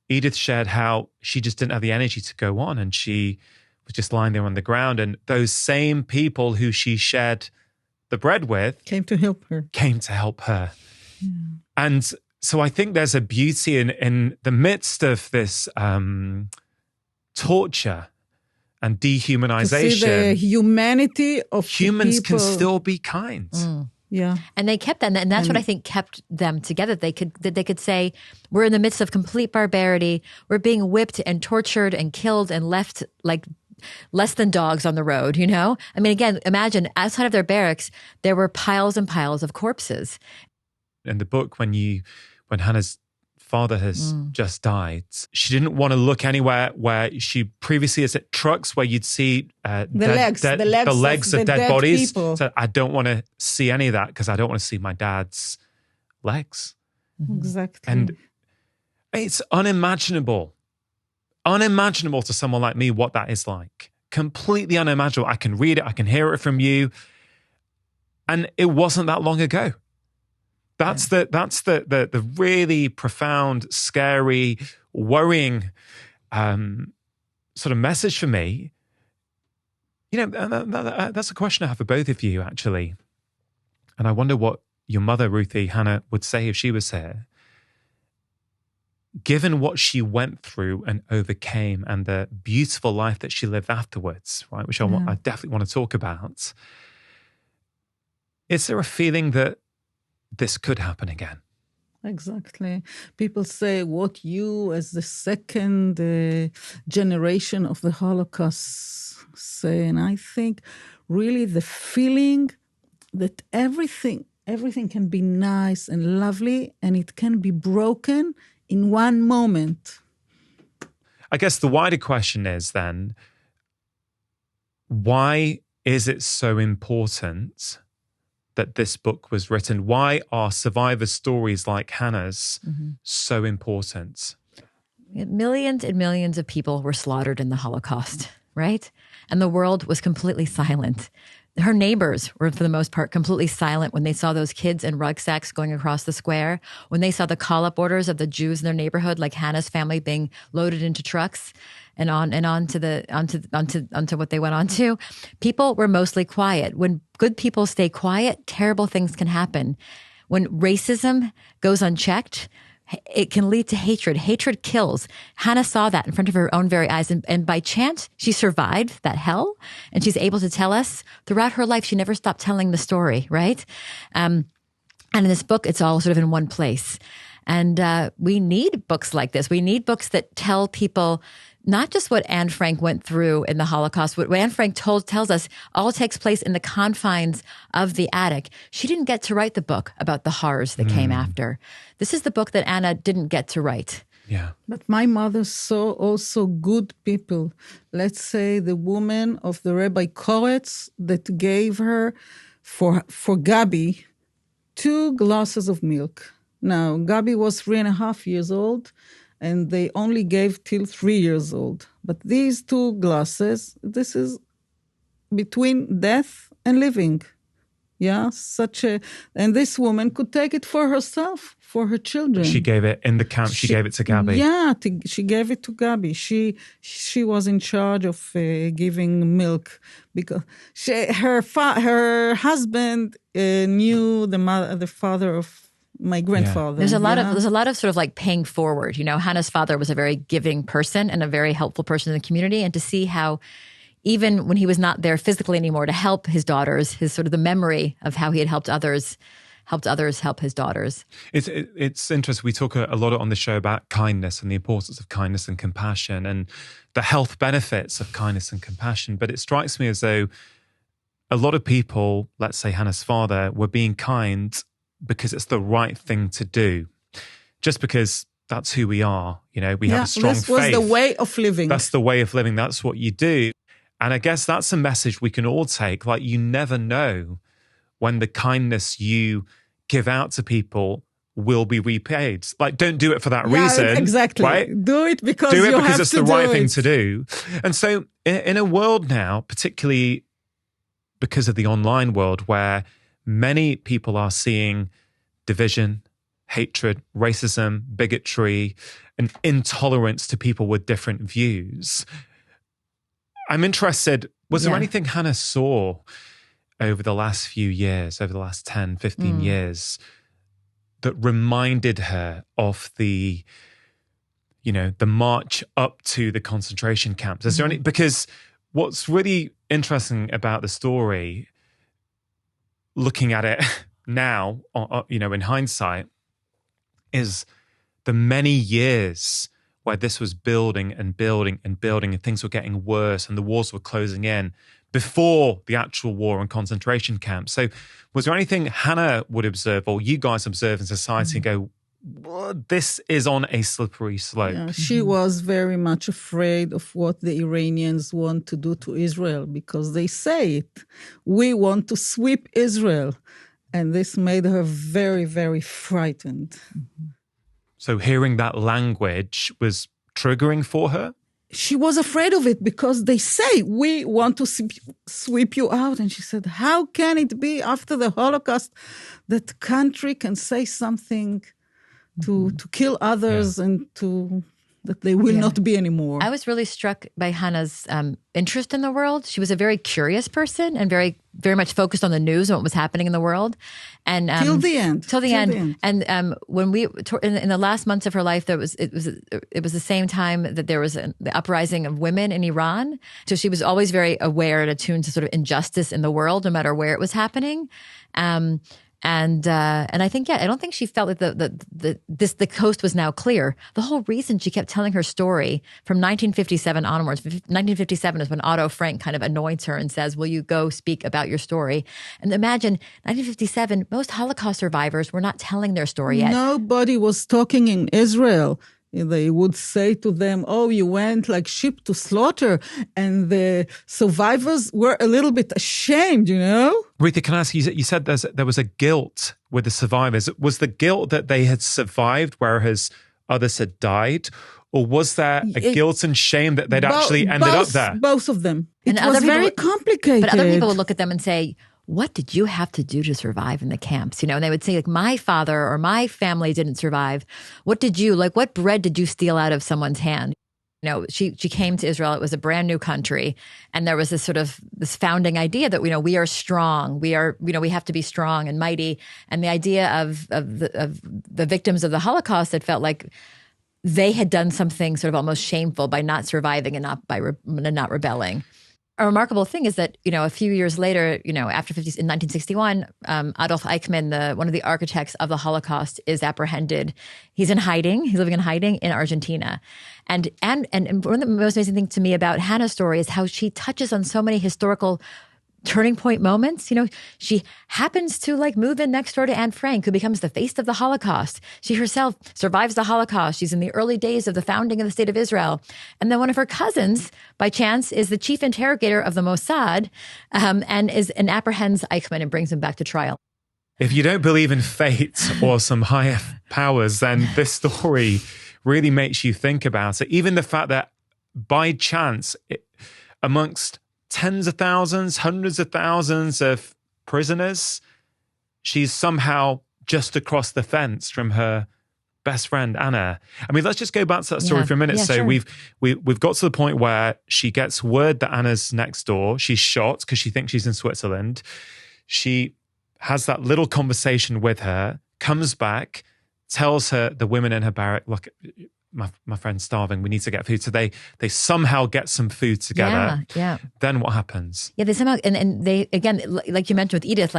Edith shared how she just didn't have the energy to go on, and she was just lying there on the ground. And those same people who she shared the bread with came to help her. Yeah. And so I think there's a beauty in the midst of this torture and dehumanization. To see the humanity of humans people. Can still be kind. Yeah. And they kept that. And that's what I think kept them together. They could say, we're in the midst of complete barbarity. We're being whipped and tortured and killed and left like less than dogs on the road, I mean, again, imagine outside of their barracks, there were piles and piles of corpses. In the book, when Hannah's father has just died, she didn't want to look anywhere where she previously is at trucks where you'd see the legs of dead bodies. People. So I don't want to see any of that because I don't want to see my dad's legs. Exactly. And it's unimaginable to someone like me what that is like. Completely unimaginable. I can read it, I can hear it from you. And it wasn't that long ago. That's the really profound, scary, worrying sort of message for me. That's a question I have for both of you, actually. And I wonder what your mother, Ruthie, Hannah, would say if she was here. Given what she went through and overcame and the beautiful life that she lived afterwards, right, which I definitely want to talk about, is there a feeling that this could happen again? Exactly. People say what you, as the second generation of the Holocaust, say. And I think really the feeling that everything can be nice and lovely and it can be broken in one moment. I guess the wider question is then, why is it so important that this book was written? Why are survivor stories like Hannah's so important? Millions and millions of people were slaughtered in the Holocaust, right? And the world was completely silent. Her neighbors were, for the most part, completely silent when they saw those kids in rucksacks going across the square, when they saw the call-up orders of the Jews in their neighborhood, like Hannah's family being loaded into trucks and on to what they went on to. People were mostly quiet. When good people stay quiet, terrible things can happen. When racism goes unchecked, it can lead to hatred. Hatred kills. Hannah saw that in front of her own very eyes. And by chance, she survived that hell. And she's able to tell us throughout her life, she never stopped telling the story, right? And in this book, it's all sort of in one place. And we need books like this. We need books that tell people not just what Anne Frank went through in the Holocaust. What Anne Frank tells us all takes place in the confines of the attic. She didn't get to write the book about the horrors that came after. This is the book that Anna didn't get to write. Yeah. But my mother saw also good people. Let's say the woman of the Rabbi Koretz that gave her for Gabi 2 glasses of milk. Now, Gabi was 3.5 years old, and they only gave till 3 years old. But these 2 glasses, this is between death and living. Yeah, and this woman could take it for herself, for her children. She gave it in the camp. She gave it to Gabi. Yeah, she gave it to Gabi. She was in charge of giving milk because her husband knew the father of my grandfather. There's a lot of sort of like paying forward. Hannah's father was a very giving person and a very helpful person in the community, and to see how, even when he was not there physically anymore to help his daughters, his sort of the memory of how he had helped others help his daughters. It's interesting. We talk a lot on the show about kindness and the importance of kindness and compassion and the health benefits of kindness and compassion. But it strikes me as though a lot of people, let's say Hannah's father, were being kind because it's the right thing to do. Just because that's who we are. We have a strong faith. This was the way of living. That's the way of living. That's what you do. And I guess that's a message we can all take. Like, you never know when the kindness you give out to people will be repaid. Like, don't do it for that reason. Exactly. Right? Do it because it's the right thing to do. And so in a world now, particularly because of the online world, where many people are seeing division, hatred, racism, bigotry, and intolerance to people with different views, I'm interested, was there anything Hannah saw over the last few years, over the last 10, 15 years, that reminded her of the march up to the concentration camps? Is there any, because what's really interesting about the story, looking at it now, in hindsight, is the many years where this was building and building and building, and things were getting worse and the wars were closing in before the actual war and concentration camps. So was there anything Hannah would observe, or you guys observe in society and go, well, this is on a slippery slope? Yeah, she was very much afraid of what the Iranians want to do to Israel, because they say it. We want to sweep Israel. And this made her very, very frightened. So hearing that language was triggering for her? She was afraid of it because they say, we want to sweep you out. And she said, how can it be after the Holocaust that the country can say something to kill others and that they will not be anymore? I was really struck by Hannah's interest in the world. She was a very curious person and very, very much focused on the news and what was happening in the world. And till the end. And when we in the last months of her life, it was the same time that there was the uprising of women in Iran. So she was always very aware and attuned to sort of injustice in the world, no matter where it was happening. And I think, I don't think she felt that the coast was now clear. The whole reason she kept telling her story from 1957 onwards, 1957 is when Otto Frank kind of anoints her and says, will you go speak about your story? And imagine 1957, most Holocaust survivors were not telling their story yet. Nobody was talking in Israel. They would say to them, oh, you went like sheep to slaughter. And the survivors were a little bit ashamed, Rita, can I ask you, you said there was a guilt with the survivors. Was the guilt that they had survived, whereas others had died? Or was there a guilt and shame that they'd actually ended up there? Both of them. It was very complicated. But other people would look at them and say, what did you have to do to survive in the camps? And they would say, like, my father or my family didn't survive. What bread did you steal out of someone's hand? She came to Israel. It was a brand new country. And there was this founding idea that, we are strong. We are, we have to be strong and mighty. And the idea of the victims of the Holocaust, it felt like they had done something sort of almost shameful by not surviving and not rebelling. a remarkable thing is that, a few years later, after in 1961, Adolf Eichmann, one of the architects of the Holocaust, is apprehended. He's in hiding. He's living in hiding in Argentina. And one of the most amazing things to me about Hannah's story is how she touches on so many historical turning point moments. She happens to move in next door to Anne Frank, who becomes the face of the Holocaust. She herself survives the Holocaust. She's in the early days of the founding of the state of Israel. And then one of her cousins, by chance, is the chief interrogator of the Mossad, and apprehends Eichmann and brings him back to trial. If you don't believe in fate or some higher powers, then this story really makes you think about it. Even the fact that by chance, amongst tens of thousands, hundreds of thousands of prisoners, she's somehow just across the fence from her best friend Anna. I mean, let's just go back to that story for a minute. So sure. we've got to the point where she gets word that Anna's next door. She's shot because she thinks she's in Switzerland. She has that little conversation with her, comes back, tells her, the women in her barrack, look, my friend's starving. We need to get food. So they somehow get some food together. Yeah. Then what happens? Yeah, they somehow, and they, again, like you mentioned with Edith,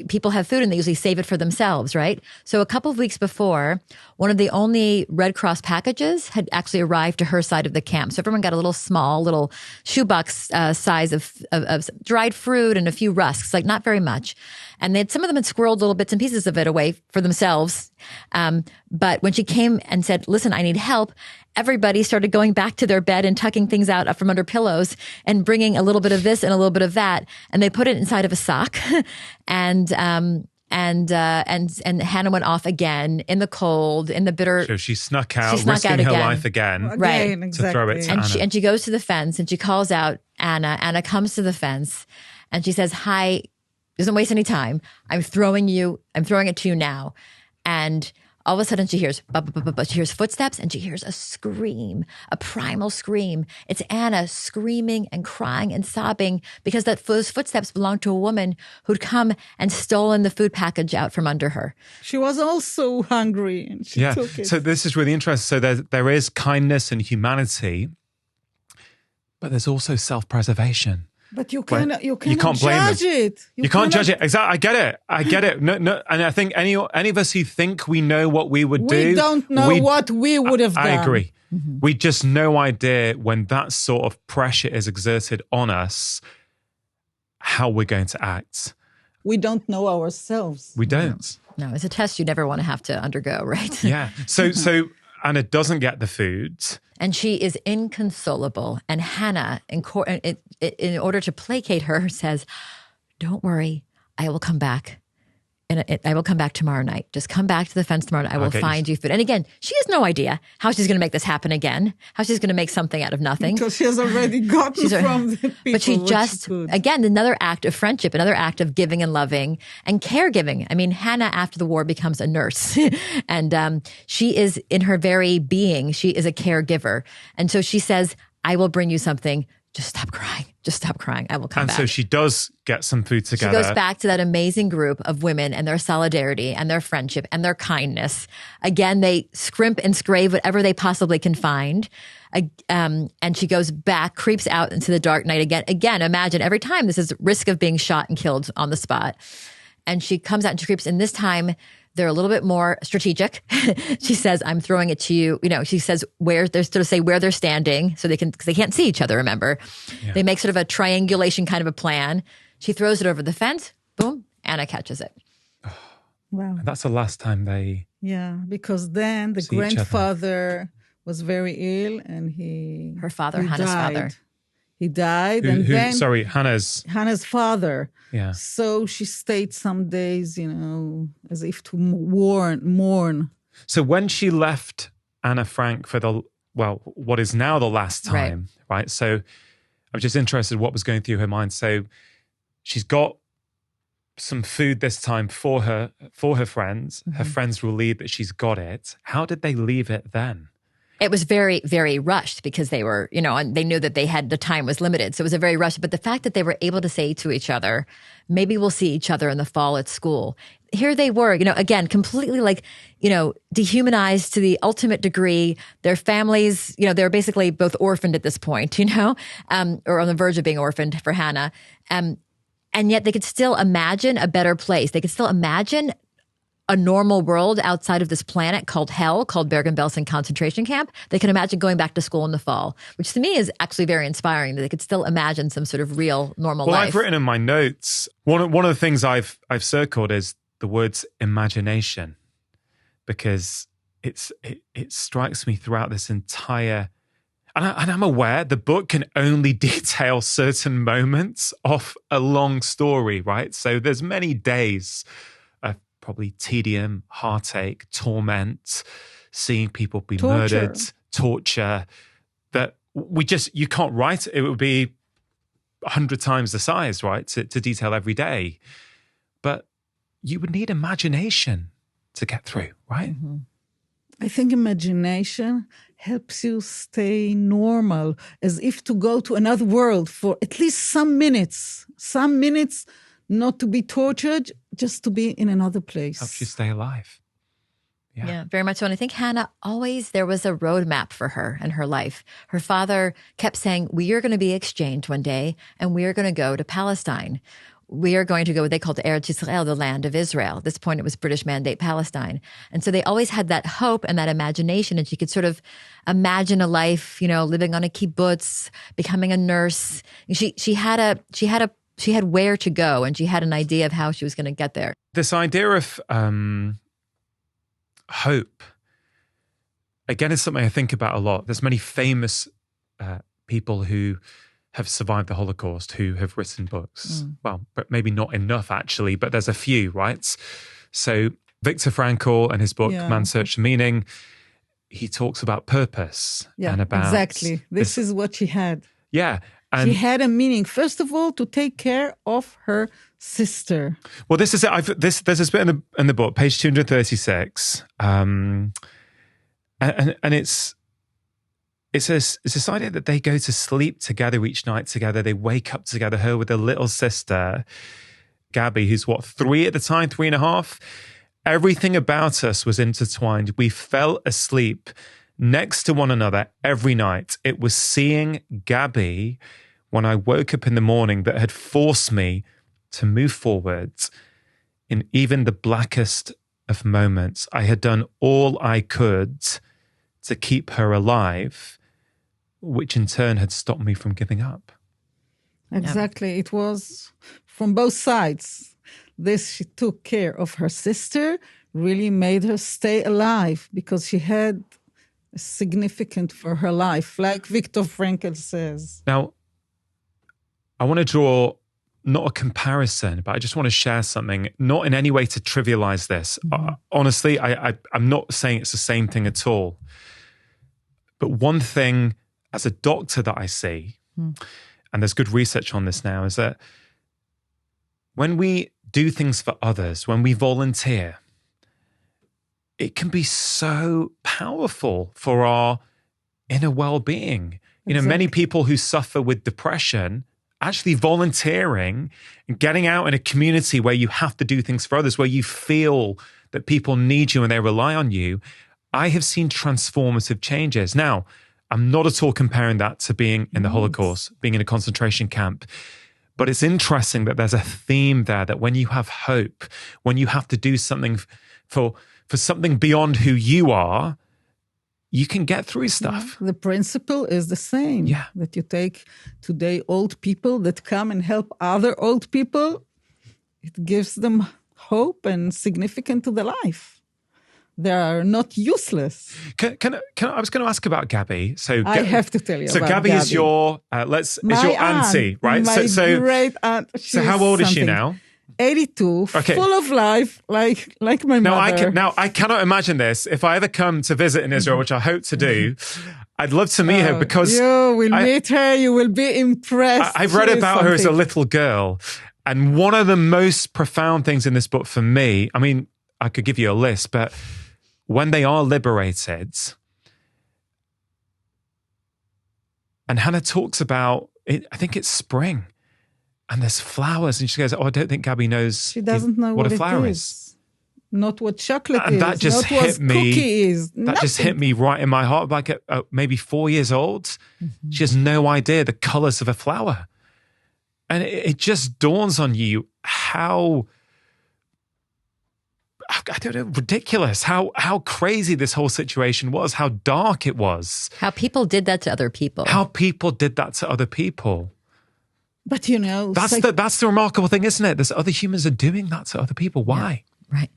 people have food and they usually save it for themselves, right? So a couple of weeks before, one of the only Red Cross packages had actually arrived to her side of the camp. So everyone got a little shoebox size of dried fruit and a few rusks, not very much. And some of them had squirreled little bits and pieces of it away for themselves. But when she came and said, listen, I need help, everybody started going back to their bed and tucking things out from under pillows and bringing a little bit of this and a little bit of that. And they put it inside of a sock. And Hannah went off again in the cold, in the bitter. So she snuck out, risking her life again. Right. Exactly. To throw it to Anna. And she goes to the fence and she calls out Anna. Anna comes to the fence and she says, hi, doesn't waste any time. I'm throwing it to you now. And all of a sudden she hears, she hears footsteps and she hears a scream, a primal scream. It's Anna screaming and crying and sobbing because those footsteps belonged to a woman who'd come and stolen the food package out from under her. She was also hungry and she took it. So this is really interesting. So there is kindness and humanity, but there's also self-preservation. But you cannot judge it. You can't judge it. Exactly. I get it. No. And I think any of us who think we know what we would do. We don't know what we would have done. I agree. Mm-hmm. We just no idea when that sort of pressure is exerted on us, how we're going to act. We don't know ourselves. We don't. No, it's a test you never want to have to undergo, right? Yeah. So Anna doesn't get the food. And she is inconsolable. And Hannah, in order to placate her, says, don't worry, I will come back. And I will come back tomorrow night. Just come back to the fence tomorrow night. I will find you food. And again, she has no idea how she's going to make this happen again, how she's going to make something out of nothing. Because she has already gotten from the people. But she just, again, another act of friendship, another act of giving and loving and caregiving. I mean, Hannah, after the war, becomes a nurse. And she is, in her very being, she is a caregiver. And so she says, I will bring you something. Just stop crying. Just stop crying. I will come back. And so she does get some food together. She goes back to that amazing group of women and their solidarity and their friendship and their kindness. Again, they scrimp and scrape whatever they possibly can find. And she goes back, creeps out into the dark night again. Again, imagine every time this is risk of being shot and killed on the spot. And she comes out and she creeps. And this time they're a little bit more strategic. She says, I'm throwing it to you. She says where they're sort of say where they're standing so because they can't see each other, remember? Yeah. They make sort of a triangulation kind of a plan. She throws it over the fence. Boom. Anna catches it. Wow. And that's the last time they... Yeah, because then the grandfather was very ill and Her father, Hannah's father. He died. Sorry, Hannah's father. Yeah. So she stayed some days, as if to mourn. So when she left Anna Frank for what is now the last time, right? So I'm just interested what was going through her mind. So she's got some food this time for her friends. Mm-hmm. Her friends relieved that she's got it. How did they leave it then? It was very, very rushed because they were, and they knew that the time was limited. So it was a very rushed, but the fact that they were able to say to each other, maybe we'll see each other in the fall at school. Here they were, again, completely dehumanized to the ultimate degree. Their families, they're basically both orphaned at this point, or on the verge of being orphaned for Hannah. And yet they could still imagine a better place. They could still imagine a normal world outside of this planet called hell, called Bergen-Belsen concentration camp. They can imagine going back to school in the fall, which to me is actually very inspiring, that they could still imagine some sort of real normal life. I've written in my notes, one of the things I've circled is the words imagination, because it strikes me throughout this entire, and I'm aware the book can only detail certain moments of a long story, right? So there's many days probably tedium, heartache, torment, seeing people be murdered, torture, that you can't write. It would be 100 times the size, right, to detail every day. But you would need imagination to get through, right? Mm-hmm. I think imagination helps you stay normal, as if to go to another world for at least some minutes, not to be tortured, just to be in another place. Helps you stay alive. Yeah, very much so. And I think Hannah there was a roadmap for her in her life. Her father kept saying, we are going to be exchanged one day, and we are going to go to Palestine. We are going to go what they called Eretz Yisrael, the land of Israel. At this point, it was British Mandate Palestine. And so they always had that hope and that imagination. And she could sort of imagine a life, living on a kibbutz, becoming a nurse. She had where to go, and she had an idea of how she was going to get there. This idea of hope, again, is something I think about a lot. There's many famous people who have survived the Holocaust who have written books. Well, but maybe not enough, actually, but there's a few, right? So Viktor Frankl and his book, Man's Search for Meaning, he talks about purpose. And about exactly. This is what she had. Yeah. And she had a meaning, first of all, to take care of her sister. Well, this is it. There's this bit in the book, page 236, and it's this idea that they go to sleep together each night together. They wake up together. Her with her little sister, Gabby, who's 3 at the time, 3.5. Everything about us was intertwined. We fell asleep next to one another every night. It was seeing Gabby when I woke up in the morning that had forced me to move forward in even the blackest of moments. I had done all I could to keep her alive, which in turn had stopped me from giving up. Exactly. It was from both sides. She took care of her sister, really made her stay alive because she had significant for her life, like Viktor Frankl says. Now, I want to draw not a comparison, but I just want to share something, not in any way to trivialize this. Honestly, I'm not saying it's the same thing at all. But one thing as a doctor that I see, and there's good research on this now, is that when we do things for others, when we volunteer, it can be so powerful for our inner well-being. Exactly. Many people who suffer with depression, actually volunteering and getting out in a community where you have to do things for others, where you feel that people need you and they rely on you, I have seen transformative changes. Now, I'm not at all comparing that to being in the Holocaust, being in a concentration camp. But it's interesting that there's a theme there, that when you have hope, when you have to do something for something beyond who you are, you can get through stuff. The principle is the same. Yeah. That you take today old people that come and help other old people. It gives them hope and significance to their life. They are not useless. I was going to ask about Gabby. So I have to tell you. So about Gabby is your is your auntie, right? My great aunt. So how old is she now? 82, okay. Full of life, like my mother. I cannot imagine this. If I ever come to visit in Israel, which I hope to do, I'd love to meet her because you will meet her. You will be impressed. I've read about her as a little girl, and one of the most profound things in this book for me, I mean, I could give you a list, but when they are liberated, And Hannah talks about it. I think it's spring, and there's flowers, and she goes, "Oh, I don't think Gabby knows. She doesn't know what a it flower is. Not what chocolate And is. that just not hit what me. Cookie is. That just hit me right in my heart. Like maybe 4 years old, she has no idea the colors of a flower, and it just dawns on you how, I don't know, ridiculous, how crazy this whole situation was, how dark it was, How people did that to other people. how people did that to other people. But you know, That's the remarkable thing, isn't it? There's other humans are doing that to other people. Why? Yeah, right.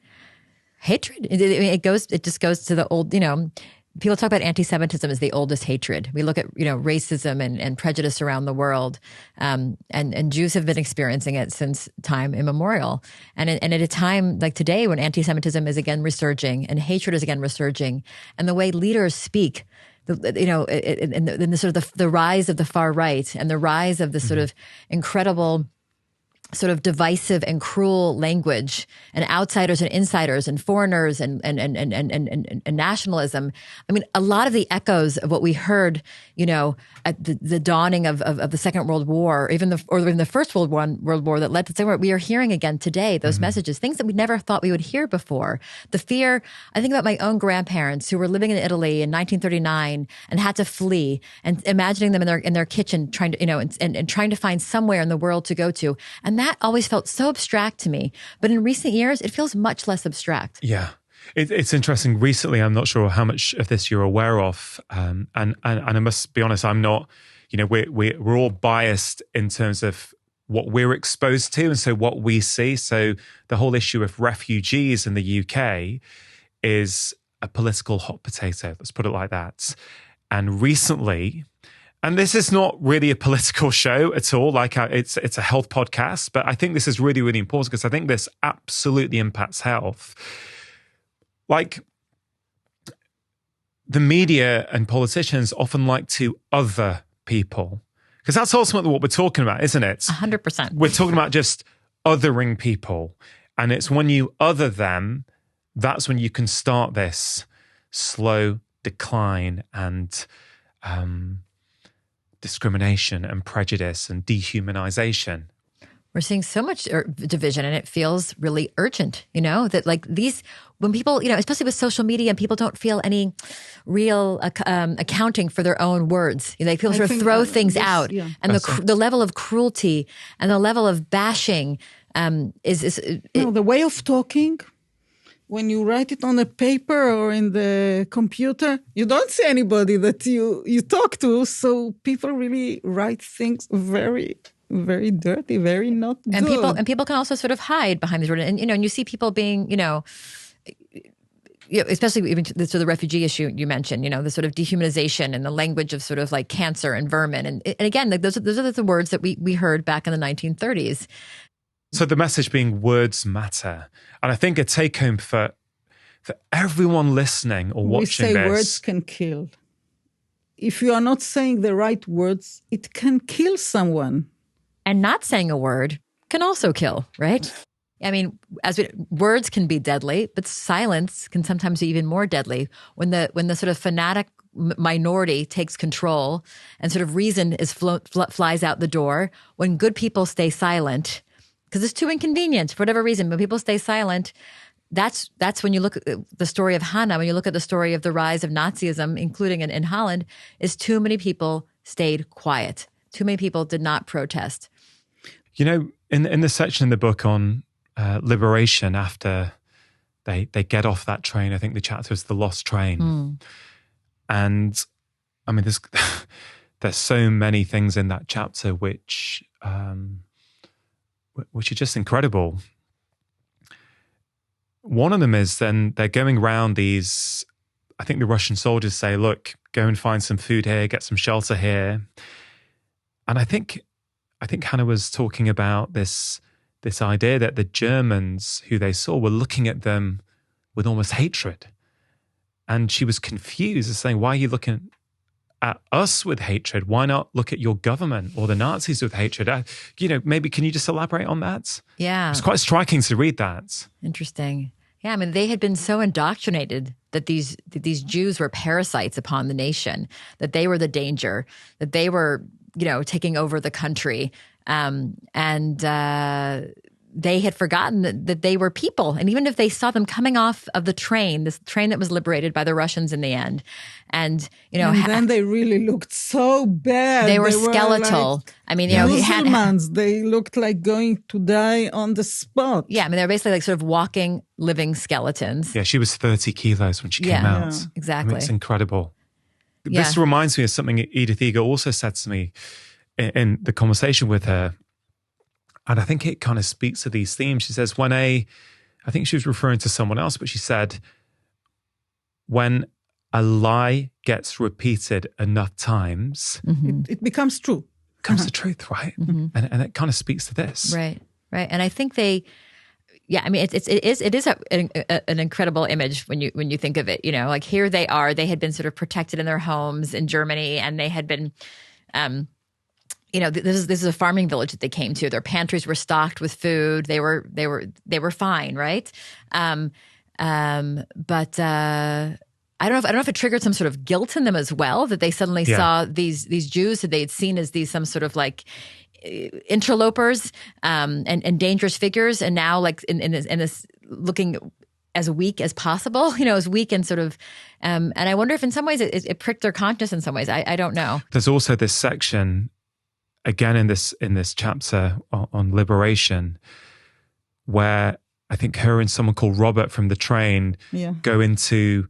Hatred. It just goes to the old, people talk about anti-Semitism as the oldest hatred. We look at, racism and prejudice around the world. And Jews have been experiencing it since time immemorial. And at a time like today when anti-Semitism is again resurging and hatred is again resurging, and the way leaders speak, in the sort of the rise of the far right and the rise of the sort of incredible sort of divisive and cruel language, and outsiders and insiders and foreigners and nationalism. I mean, a lot of the echoes of what we heard, at the dawning of the Second World War, or even the First World War that led to the Second War, we are hearing again today, those messages, things that we never thought we would hear before. The fear, I think about my own grandparents who were living in Italy in 1939 and had to flee, and imagining them in their kitchen trying to, and trying to find somewhere in the world to go to. And that always felt so abstract to me. But in recent years, it feels much less abstract. Yeah. It's interesting. Recently, I'm not sure how much of this you're aware of. And I must be honest, I'm not, we're all biased in terms of what we're exposed to and so what we see. So the whole issue of refugees in the UK is a political hot potato. Let's put it like that. And recently, and this is not really a political show at all, like it's a health podcast, but I think this is really, really important because I think this absolutely impacts health. Like, the media and politicians often like to other people, because that's ultimately what we're talking about, isn't it? 100%. We're talking about just othering people. And it's when you other them, that's when you can start this slow decline and discrimination and prejudice and dehumanization. We're seeing so much division, and it feels really urgent, that like these, when people, especially with social media, and people don't feel any real accounting for their own words. People sort of throw things out, yeah. And the level of cruelty and the level of bashing the way of talking. When you write it on a paper or in the computer, you don't see anybody that you talk to. So people really write things very, very dirty, very not good. And people can also sort of hide behind these words. And you see people being, especially even to the refugee issue you mentioned, the sort of dehumanization and the language of sort of like cancer and vermin. And again, like those are the words that we heard back in the 1930s. So the message being words matter. And I think a take home for everyone listening or watching this. We say words can kill. If you are not saying the right words, it can kill someone. And not saying a word can also kill, right? I mean, words can be deadly, but silence can sometimes be even more deadly when the sort of fanatic minority takes control and sort of reason flies out the door. When good people stay silent, because it's too inconvenient for whatever reason. When people stay silent, that's when you look at the story of Hannah, when you look at the story of the rise of Nazism, including in Holland, is too many people stayed quiet. Too many people did not protest. In the section in the book on liberation, after they get off that train, I think the chapter is The Lost Train. And I mean, there's so many things in that chapter which are just incredible. One of them is then they're going around these, I think the Russian soldiers say, look, go and find some food here, get some shelter here. And I think Hannah was talking about this idea that the Germans who they saw were looking at them with almost hatred. And she was confused and saying, why are you looking at us with hatred? Why not look at your government or the Nazis with hatred? Maybe can you just elaborate on that? Yeah. It's quite striking to read that. Interesting. Yeah, I mean, they had been so indoctrinated that these Jews were parasites upon the nation, that they were the danger, that they were, taking over the country. They had forgotten that they were people. And even if they saw them coming off of the train, this train that was liberated by the Russians in the end, and then they really looked so bad. They were skeletal. Musulmans, they looked like going to die on the spot. Yeah, they were basically like sort of walking, living skeletons. Yeah, she was 30 kilos when she came out. Yeah, exactly. It's incredible. This reminds me of something Edith Eger also said to me in the conversation with her. And I think it kind of speaks to these themes. She says, I think she was referring to someone else, but she said, when a lie gets repeated enough times, it becomes true. It becomes the truth, right? Mm-hmm. And it kind of speaks to this. Right. And I think it is an incredible image when you think of it. Like here they are, they had been sort of protected in their homes in Germany, and they had been, this is a farming village that they came to. Their pantries were stocked with food. They were fine, right? But I don't know if it triggered some sort of guilt in them as well, that they suddenly saw these Jews that they had seen as some sort of like interlopers and dangerous figures, and now like in this looking as weak as possible, as weak and sort of, and I wonder if in some ways it pricked their conscience in some ways. I don't know. There's also this section again in this chapter on liberation, where I think her and someone called Robert from the train go into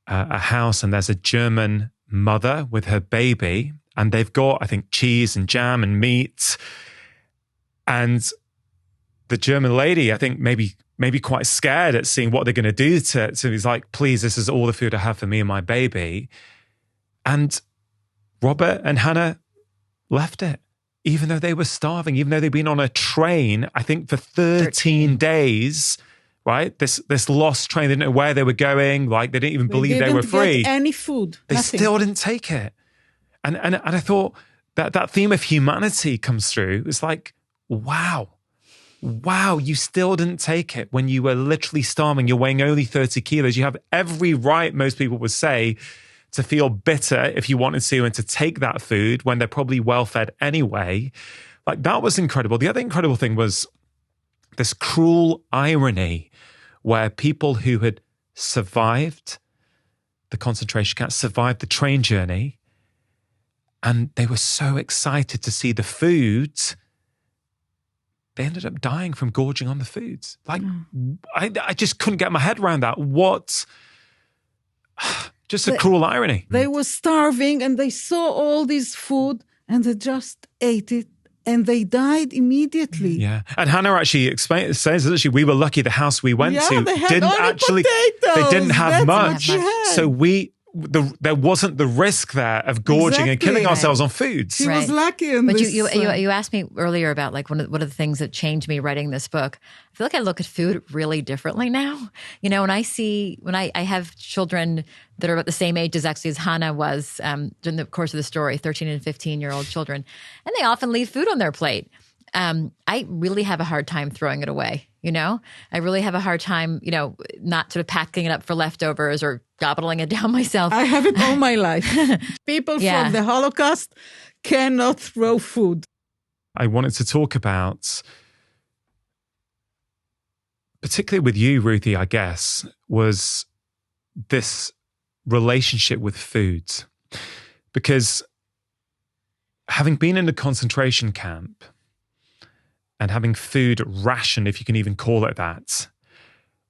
a house, and there's a German mother with her baby, and they've got, I think, cheese and jam and meat. And the German lady, I think maybe quite scared at seeing what they're going to do to he's like, please, this is all the food I have for me and my baby. And Robert and Hannah left it, even though they were starving, even though they'd been on a train, I think for 13 days, right? This lost train, they didn't know where they were going. Like they didn't even believe they were free. Get any food. They Nothing. still didn't take it. And I thought that theme of humanity comes through. It's like, wow, you still didn't take it when you were literally starving. You're weighing only 30 kilos. You have every right, most people would say, to feel bitter if you wanted to, and to take that food when they're probably well-fed anyway. Like that was incredible. The other incredible thing was this cruel irony where people who had survived the concentration camp, survived the train journey, and they were so excited to see the foods, they ended up dying from gorging on the foods. Like, I just couldn't get my head around that. Just a cruel irony. They were starving and they saw all this food and they just ate it and they died immediately. Yeah. And Hannah actually says that we were lucky the house we went to they had didn't only actually, potatoes. they didn't have much. So there wasn't the risk there of gorging and killing ourselves on foods. She was lucky in but this. you asked me earlier about like one of the things that changed me writing this book. I feel like I look at food really differently now. When I have children that are about the same age as Hannah was during the course of the story, 13 and 15-year-old children, and they often leave food on their plate. I really have a hard time throwing it away. I really have a hard time, not sort of packing it up for leftovers or gobbling it down myself. I have it all my life. People from the Holocaust cannot throw food. I wanted to talk about, particularly with you, Ruthie, I guess, was this relationship with food. Because having been in a concentration camp, and having food ration, if you can even call it that,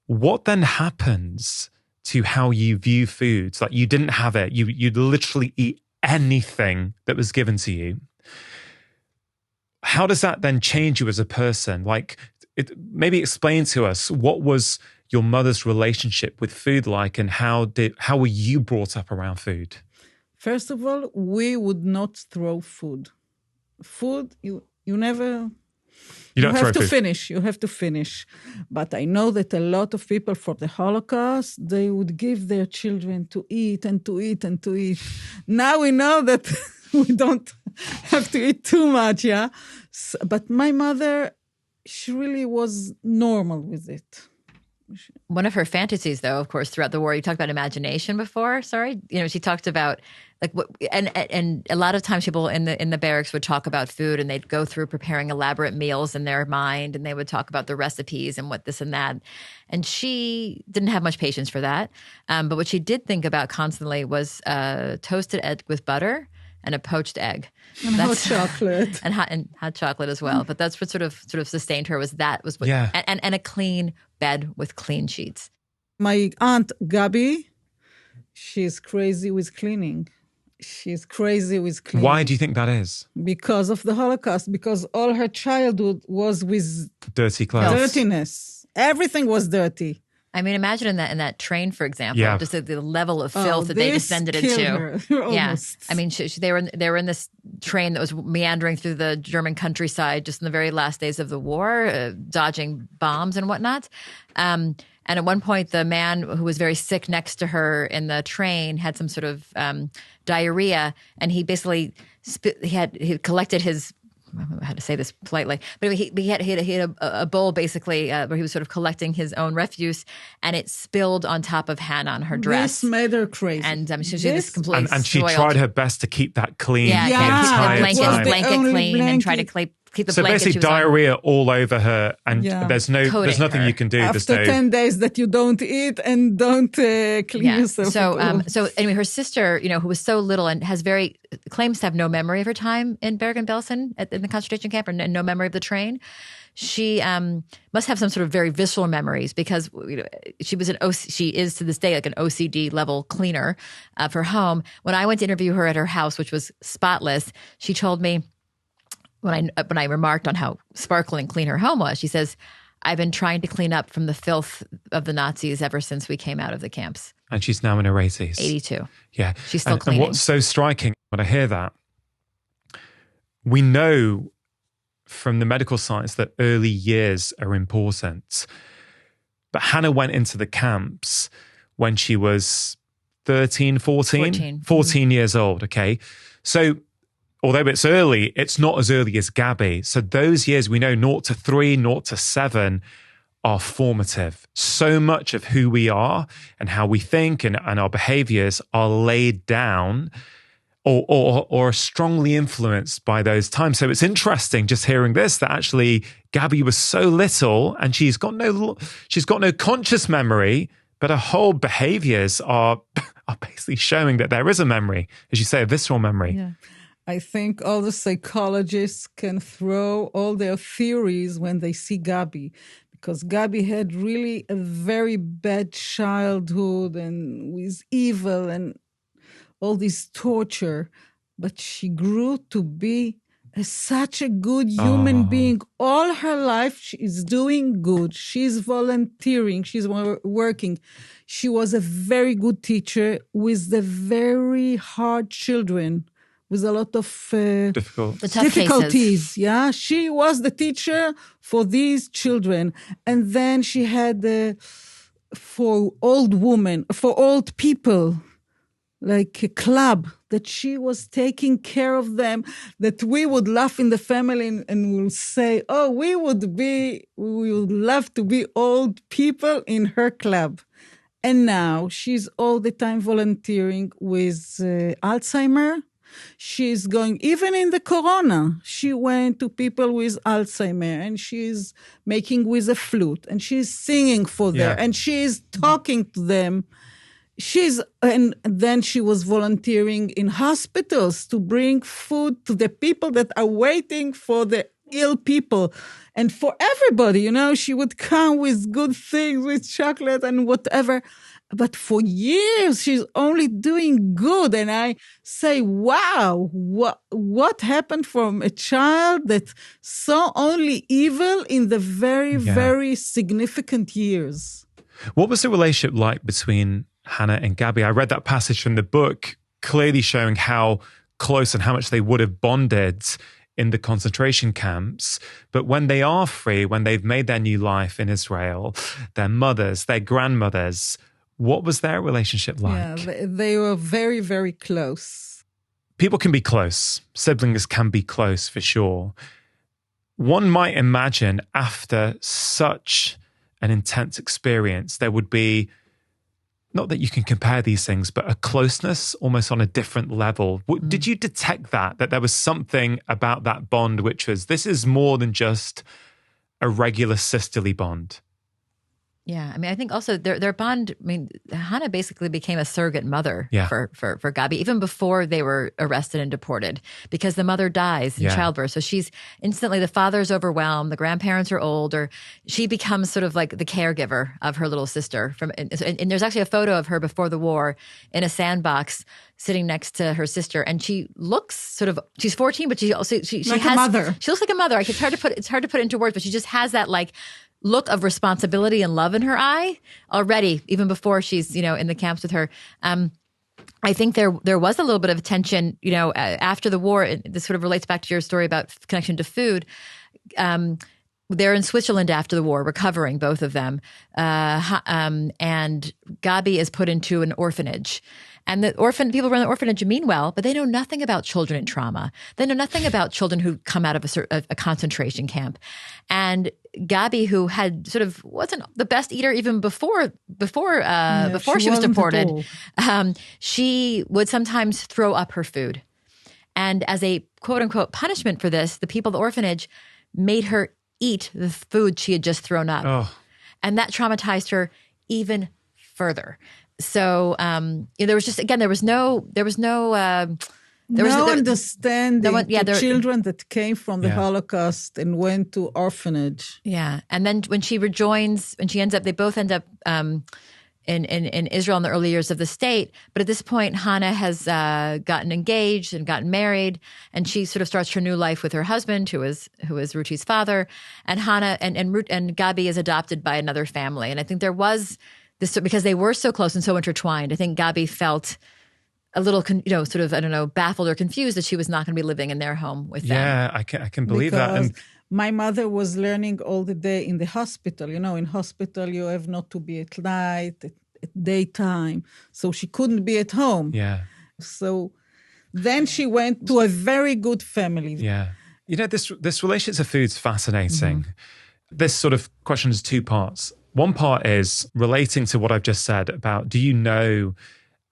what then happens to how you view foods? Like you didn't have it. You'd literally eat anything that was given to you. How does that then change you as a person? Like, maybe explain to us, what was your mother's relationship with food like, and how were you brought up around food? First of all, we would not throw food. Food, you never... You have to finish. You have to finish. But I know that a lot of people for the Holocaust, they would give their children to eat and to eat and to eat. Now we know that we don't have to eat too much, But my mother, she really was normal with it. One of her fantasies, though, of course, throughout the war, you talked about imagination before. Sorry, she talked about like what, and a lot of times people in the barracks would talk about food, and they'd go through preparing elaborate meals in their mind, and they would talk about the recipes and what this and that. And she didn't have much patience for that. But what she did think about constantly was toasted egg with butter and a poached egg. And hot chocolate. And hot chocolate as well. But that's what sort of sustained her was what, Yeah. and a clean bed with clean sheets. My aunt Gabi, she's crazy with cleaning. She's crazy with cleaning. Why do you think that is? Because of the Holocaust, because all her childhood was with Dirty clothes. dirtiness. Everything was dirty. I mean, imagine in that train, for example, Yeah. just the level of filth that they this descended killed into. her, almost. I mean, they were in this train that was meandering through the German countryside just in the very last days of the war, dodging bombs and whatnot. And at one point, the man who was very sick next to her in the train had some sort of diarrhea, and he basically he collected his. I don't know how to say this politely, but he had a bowl basically where he was sort of collecting his own refuse, and it spilled on top of Hannah on her dress. This made her crazy. And she was just completely And she soiled. tried her best to keep that clean Yeah, the entire keep the time. blanket only clean and try to blanket. keep the So blanket. basically she was on. diarrhea all over her, and Yeah. there's Coating nothing her. you can do. There's After no 10 days that you don't eat and don't clean yourself. So anyway, her sister, who was so little and claims to have no memory of her time in Bergen-Belsen in the concentration camp, or no memory of the train. She must have some sort of very visceral memories because she is to this day like an OCD level cleaner of her home. When I went to interview her at her house, which was spotless, she told me when I remarked on how sparkling clean her home was, she says, "I've been trying to clean up from the filth of the Nazis ever since we came out of the camps." And she's now in her 80s. 82. Yeah. She's still And cleaning. what's so striking when I hear that, we know from the medical science that early years are important. But Hannah went into the camps when she was 13, 14? 14 years old, okay? So although it's early, it's not as early as Gabby. So those years, we know 0 to 3, 0 to 7 are formative. So much of who we are and how we think and our behaviors are laid down or are strongly influenced by those times. So it's interesting just hearing this, that actually Gabby was so little and she's got no conscious memory, but her whole behaviors are basically showing that there is a memory, as you say, a visceral memory. Yeah. I think all the psychologists can throw all their theories when they see Gabi, because Gabi had really a very bad childhood and with evil and all this torture, but she grew to be such a good human being. All her life, she is doing good. She's volunteering. She's working. She was a very good teacher with the very hard children, with a lot of difficulties. Cases. Yeah, she was the teacher for these children. And then she had for old people, like a club that she was taking care of them, that we would laugh in the family and we'll say, oh, we would love to be old people in her club. And now she's all the time volunteering with Alzheimer. She's going, even in the corona, she went to people with Alzheimer and she's making with a flute and she's singing for them and she's talking to them. And then she was volunteering in hospitals to bring food to the people that are waiting for the ill people. And for everybody, she would come with good things, with chocolate and whatever. But for years, she's only doing good. And I say, wow, what happened from a child that saw only evil in the very, very significant years? What was the relationship like between Hannah and Gabby? I read that passage from the book, clearly showing how close and how much they would have bonded in the concentration camps. But when they are free, when they've made their new life in Israel, their mothers, their grandmothers, what was their relationship like? Yeah, they were very, very close. People can be close. Siblings can be close for sure. One might imagine after such an intense experience, there would be, not that you can compare these things, but a closeness almost on a different level. Did you detect that there was something about that bond which was, this is more than just a regular sisterly bond? Yeah, I mean, I think also their bond. I mean, Hannah basically became a surrogate mother for Gabi even before they were arrested and deported, because the mother dies in childbirth. So she's instantly, the father's overwhelmed, the grandparents are old, or she becomes sort of like the caregiver of her little sister. And there's actually a photo of her before the war in a sandbox, sitting next to her sister, and she looks sort of, she's 14, but she also she like has a mother. She looks like a mother. It's hard to put into words, but she just has that like look of responsibility and love in her eye already, even before she's, in the camps with her. I think there was a little bit of tension, after the war. This sort of relates back to your story about connection to food. They're in Switzerland after the war, recovering, both of them. And Gabi is put into an orphanage. And the people run the orphanage mean well, but they know nothing about children in trauma. They know nothing about children who come out of a concentration camp. And Gabi, who had sort of wasn't the best eater even before she was deported, she would sometimes throw up her food. And as a quote unquote punishment for this, the people at the orphanage made her eat the food she had just thrown up. Oh. And that traumatized her even further. So there was just, again, there was no understanding the children that came from the Holocaust and went to orphanage. Yeah. And then when she rejoins, they both end up in Israel in the early years of the state. But at this point, Hannah has gotten engaged and gotten married, and she sort of starts her new life with her husband, who is Ruti's father. And Hannah and Gabi is adopted by another family. And I think there was this, because they were so close and so intertwined, I think Gabi felt a little, sort of, I don't know, baffled or confused that she was not going to be living in their home with them. Yeah, I can believe that. And my mother was learning all the day in the hospital. In hospital, you have not to be at night, at daytime. So she couldn't be at home. Yeah. So then she went to a very good family. Yeah. This relationship to food's fascinating. Mm-hmm. This sort of question has two parts. One part is relating to what I've just said about, do you know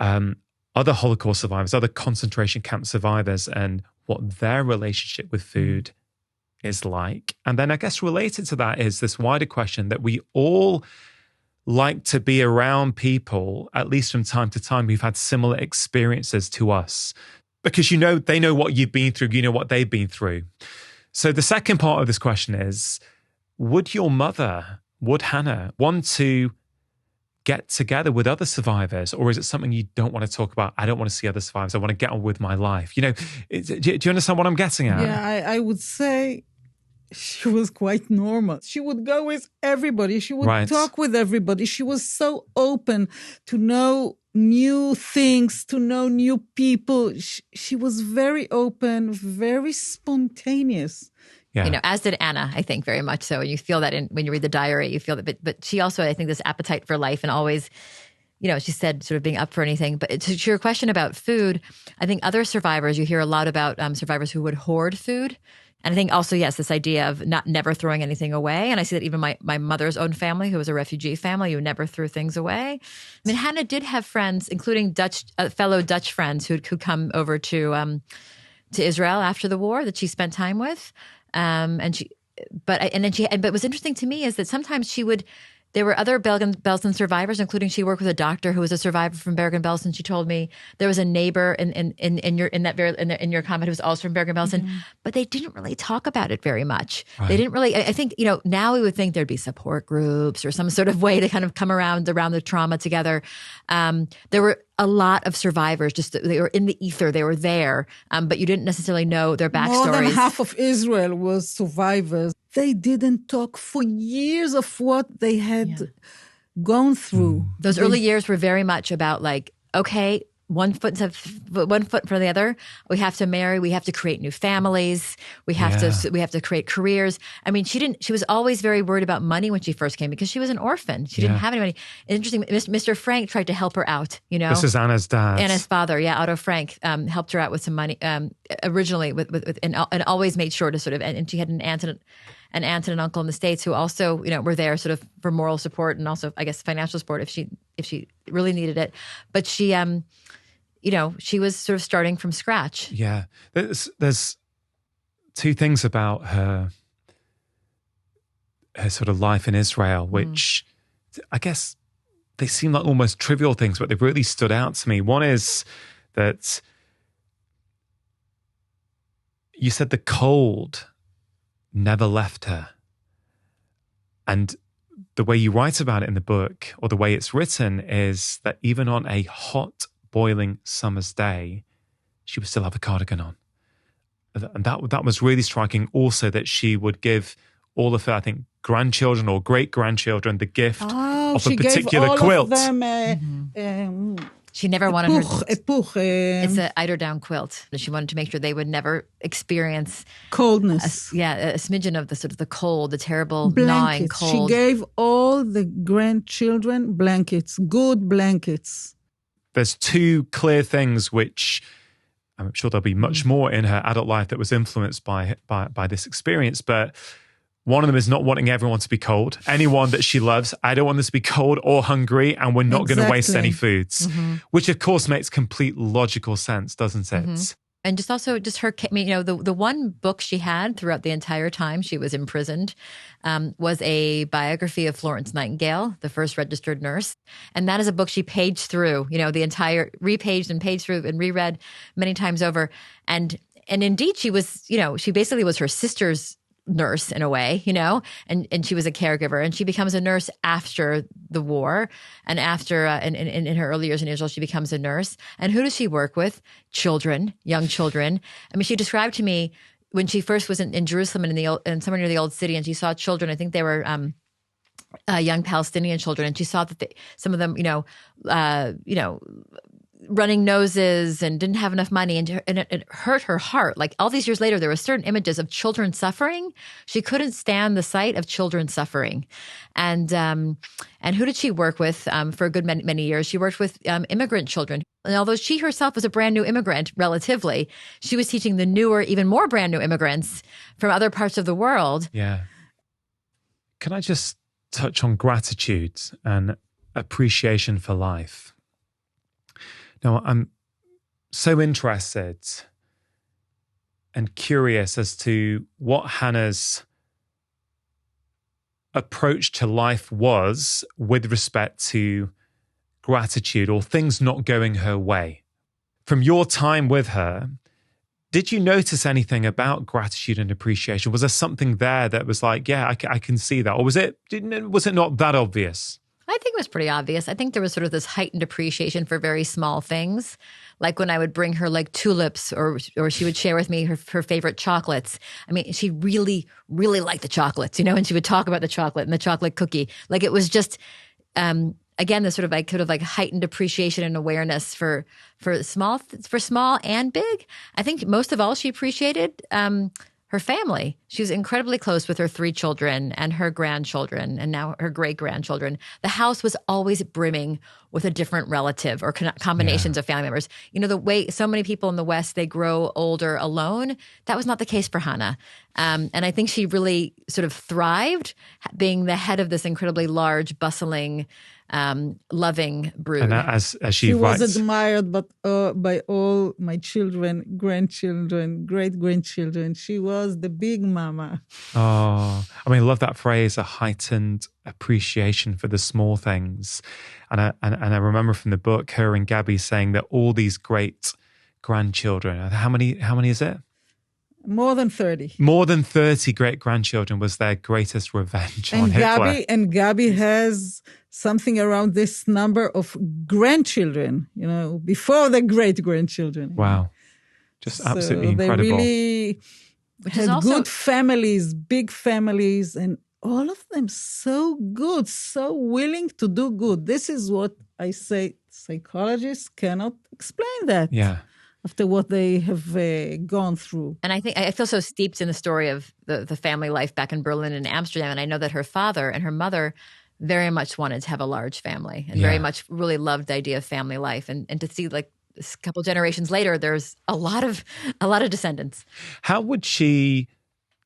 other Holocaust survivors, other concentration camp survivors, and what their relationship with food is like? And then I guess related to that is this wider question that we all like to be around people, at least from time to time, who've had similar experiences to us. Because they know what you've been through, you know what they've been through. So the second part of this question is, would Hannah want to get together with other survivors, or is it something you don't want to talk about? I don't want to see other survivors. I want to get on with my life. Do you understand what I'm getting at? Yeah, I would say she was quite normal. She would go with everybody. She would talk with everybody. She was so open to know new things, to know new people. She was very open, very spontaneous. Yeah. As did Anna, I think, very much so. And you feel that when you read the diary, you feel that. But she also, I think, this appetite for life and always, she said sort of being up for anything. But to your question about food, I think other survivors, you hear a lot about survivors who would hoard food. And I think also, yes, this idea of never throwing anything away. And I see that even my mother's own family, who was a refugee family, who never threw things away. I mean, Hannah did have friends, including fellow Dutch friends who'd come over to Israel after the war that she spent time with. But what's interesting to me is that sometimes there were other Bergen-Belsen survivors, including she worked with a doctor who was a survivor from Bergen-Belsen. She told me there was a neighbor in your comment who was also from Bergen-Belsen, but they didn't really talk about it very much. Right. They didn't really. I think now we would think there'd be support groups or some sort of way to kind of come around the trauma together. There were a lot of survivors, they were in the ether, they were there, but you didn't necessarily know their backstories. More than half of Israel was survivors. They didn't talk for years of what they had gone through. Those early years were very much about okay, one foot for the other. We have to marry. We have to create new families. We have to create careers. I mean, she was always very worried about money when she first came because she was an orphan. She didn't have any money. Interesting. Mr. Frank tried to help her out. This is Anna's dad. Anna's father. Yeah. Otto Frank helped her out with some money originally and always made sure to sort of, and she had an aunt an aunt and an uncle in the States who also, were there sort of for moral support and also, I guess, financial support if she really needed it. But she, she was sort of starting from scratch. Yeah. There's two things about her sort of life in Israel, which I guess they seem like almost trivial things, but they've really stood out to me. One is that you said the cold never left her. And the way you write about it in the book, or the way it's written, is that even on a hot, boiling summer's day, she would still have a cardigan on. And that was really striking. Also, that she would give all of her, I think, grandchildren or great-grandchildren the gift of a particular quilt. Of them, she never wanted her. It's an eiderdown quilt. She wanted to make sure they would never experience coldness. A smidgen of the sort of the cold, the terrible gnawing cold. She gave all the grandchildren blankets, good blankets. There's two clear things which I'm sure there'll be much more in her adult life that was influenced by this experience, but one of them is not wanting everyone to be cold. Anyone that she loves, I don't want them to be cold or hungry, and we're not going to waste any foods, which of course makes complete logical sense, doesn't it? And just her, the one book she had throughout the entire time she was imprisoned was a biography of Florence Nightingale, the first registered nurse. And that is a book she paged through, the entire, repaged and paged through and reread many times over. And indeed she was, she basically was her sister's nurse in a way, and she was a caregiver, and she becomes a nurse after the war, and after in her early years in Israel, she becomes a nurse. And who does she work with? Children, young children. I mean, she described to me when she first was in Jerusalem and somewhere near the old city, and she saw children. I think they were young Palestinian children, and she saw that some of them, running noses and didn't have enough money, and it hurt her heart. Like all these years later, there were certain images of children suffering. She couldn't stand the sight of children suffering. And who did she work with for a good many years? She worked with immigrant children. And although she herself was a brand new immigrant, relatively, she was teaching the newer, even more brand new immigrants from other parts of the world. Yeah. Can I just touch on gratitude and appreciation for life? Now, I'm so interested and curious as to what Hannah's approach to life was with respect to gratitude or things not going her way. From your time with her, did you notice anything about gratitude and appreciation? Was there something there that was like, yeah, I can see that? Or was it not that obvious? I think it was pretty obvious. I think there was sort of this heightened appreciation for very small things. Like when I would bring her like tulips or she would share with me her favorite chocolates. I mean, she really, really liked the chocolates, and she would talk about the chocolate and the chocolate cookie. Like it was just, again, the sort of like heightened appreciation and awareness for small and big. I think most of all she appreciated her family. She was incredibly close with her 3 children and her grandchildren and now her great-grandchildren. The house was always brimming with a different relative or combinations of family members. The way so many people in the West, they grow older alone, that was not the case for Hannah. And I think she really sort of thrived being the head of this incredibly large, bustling, loving brood. And as she writes, was admired by all my children, grandchildren, great-grandchildren. She was the big mama. Oh, I mean, I love that phrase, a heightened appreciation for the small things. And I remember from the book, her and Gabby saying that all these great grandchildren, how many is it? More than 30. More than 30 great-grandchildren was their greatest revenge on Hitler. And Gabby has something around this number of grandchildren, before the great-grandchildren. Wow. Just absolutely incredible. They really had good families, big families, and all of them so good, so willing to do good. This is what I say, psychologists cannot explain that. Yeah. After what they have gone through. And I think I feel so steeped in the story of the family life back in Berlin and Amsterdam. And I know that her father and her mother very much wanted to have a large family and very much really loved the idea of family life. And to see like a couple generations later, there's a lot of descendants. How would she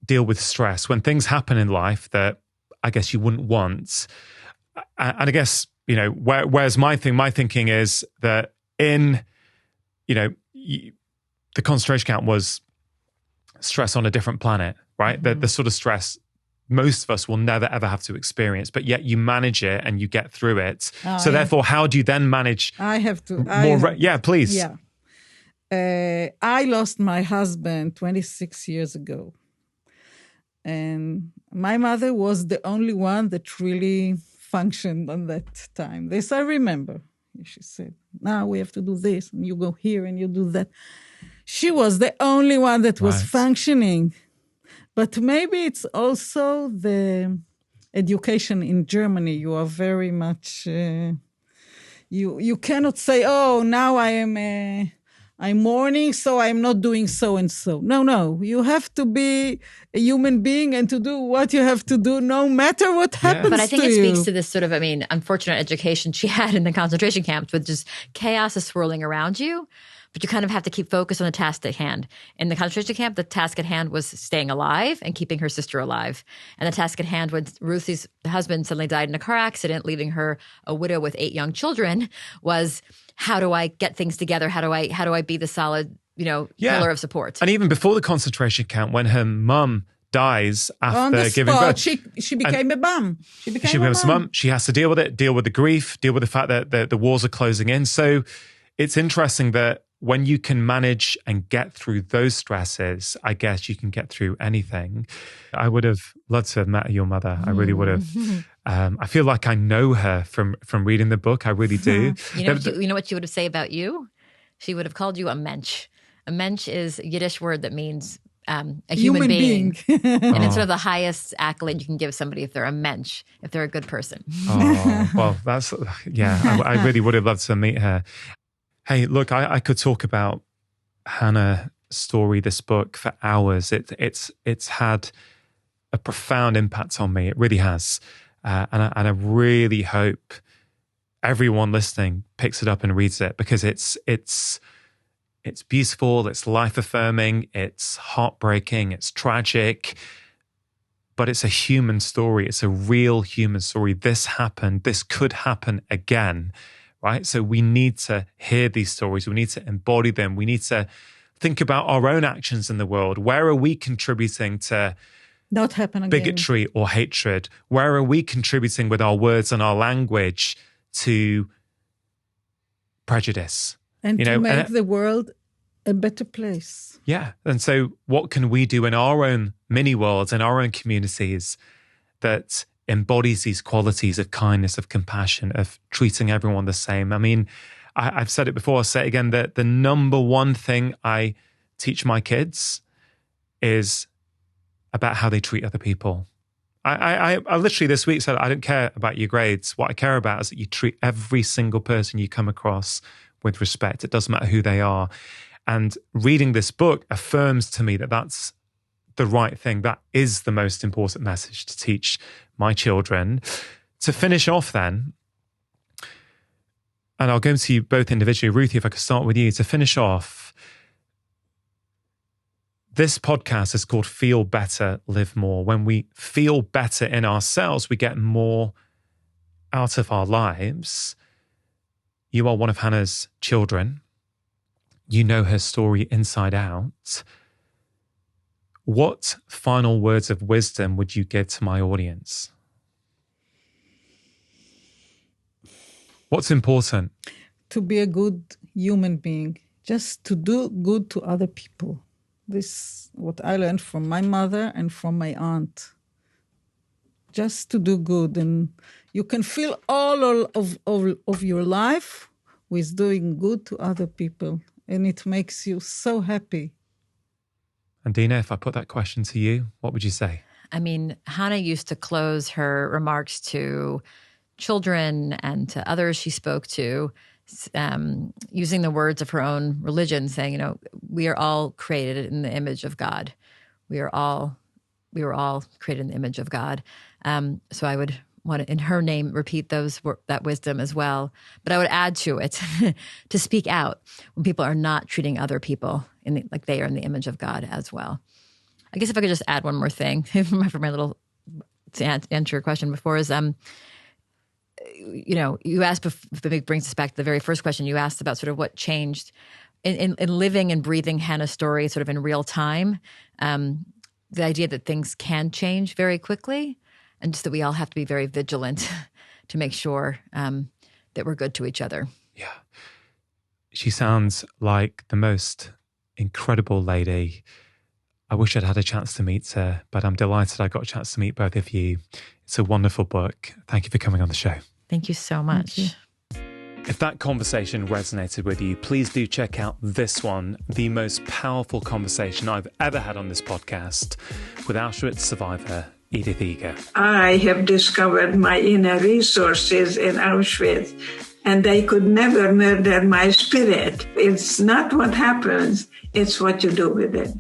deal with stress, when things happen in life that I guess you wouldn't want. And I guess, where's my thinking is that in, the concentration camp was stress on a different planet, right? The sort of stress most of us will never, ever have to experience, but yet you manage it and you get through it. So therefore, how do you then manage? I have to. Yeah, please. Yeah. I lost my husband 26 years ago. And my mother was the only one that really functioned on that time. This I remember. She said, now we have to do this, and you go here and you do that. She was the only one that was functioning. But maybe it's also the education in Germany. You are very much, you cannot say, oh, now I'm mourning, so I'm not doing so and so. No. You have to be a human being and to do what you have to do no matter what happens to you. But I think it speaks to this sort of, unfortunate education she had in the concentration camps with just chaos is swirling around you. But you kind of have to keep focused on the task at hand. In the concentration camp, the task at hand was staying alive and keeping her sister alive. And the task at hand when Ruthie's husband suddenly died in a car accident, leaving her a widow with 8 young children, was how do I get things together? How do I be the solid, pillar of support? And even before the concentration camp, when her mum dies after giving birth, she became a mum. She becomes a mum. She has to deal with it, deal with the grief, deal with the fact that the walls are closing in. So it's interesting that when you can manage and get through those stresses, I guess you can get through anything. I would have loved to have met your mother. I really would have. I feel like I know her from reading the book. I really do. You know what she would have said about you? She would have called you a mensch. A mensch is a Yiddish word that means a human being. And it's sort of the highest accolade you can give somebody if they're a mensch, if they're a good person. Oh, well, I really would have loved to meet her. Hey, look, I could talk about Hannah's story, this book, for hours. It's had a profound impact on me. It really has. And I really hope everyone listening picks it up and reads it, because it's beautiful, it's life-affirming, it's heartbreaking, it's tragic, but it's a human story. It's a real human story. This happened. This could happen again. Right? So we need to hear these stories. We need to embody them. We need to think about our own actions in the world. Where are we contributing to not happen again. Bigotry or hatred? Where are we contributing with our words and our language to prejudice? And to make the world a better place. Yeah. And so what can we do in our own mini worlds, in our own communities, that embodies these qualities of kindness, of compassion, of treating everyone the same? I've said it before, I'll say it again, that the number one thing I teach my kids is about how they treat other people. I literally this week said, I don't care about your grades. What I care about is that you treat every single person you come across with respect. It doesn't matter who they are. And reading this book affirms to me that that's the right thing. That is the most important message to teach my children. To finish off then, and I'll go to you both individually. Ruthie, if I could start with you. To finish off, this podcast is called Feel Better, Live More. When we feel better in ourselves, we get more out of our lives. You are one of Hannah's children. You know her story inside out. What final words of wisdom would you give to my audience? What's important? To be a good human being, just to do good to other people. This is what I learned from my mother and from my aunt. Just to do good. And you can fill all of your life with doing good to other people. And it makes you so happy. And Dina, if I put that question to you, what would you say? Hannah used to close her remarks to children and to others she spoke to, using the words of her own religion, saying, we are all created in the image of God. We were all created in the image of God. So I would want to, in her name, repeat that wisdom as well. But I would add to it to speak out when people are not treating other people like they are in the image of God as well. I guess if I could just add one more thing for my little, to answer your question before is, you asked, it brings us back to the very first question you asked about sort of what changed in living and breathing Hannah's story sort of in real time. The idea that things can change very quickly, and just that we all have to be very vigilant to make sure that we're good to each other. Yeah. She sounds like the most incredible lady. I wish I'd had a chance to meet her, but I'm delighted I got a chance to meet both of you. It's a wonderful book. Thank you for coming on the show. Thank you so much. If that conversation resonated with you, please do check out this one, the most powerful conversation I've ever had on this podcast with Auschwitz survivor Edith Eger. I have discovered my inner resources in Auschwitz, and they could never murder my spirit. It's not what happens, it's what you do with it.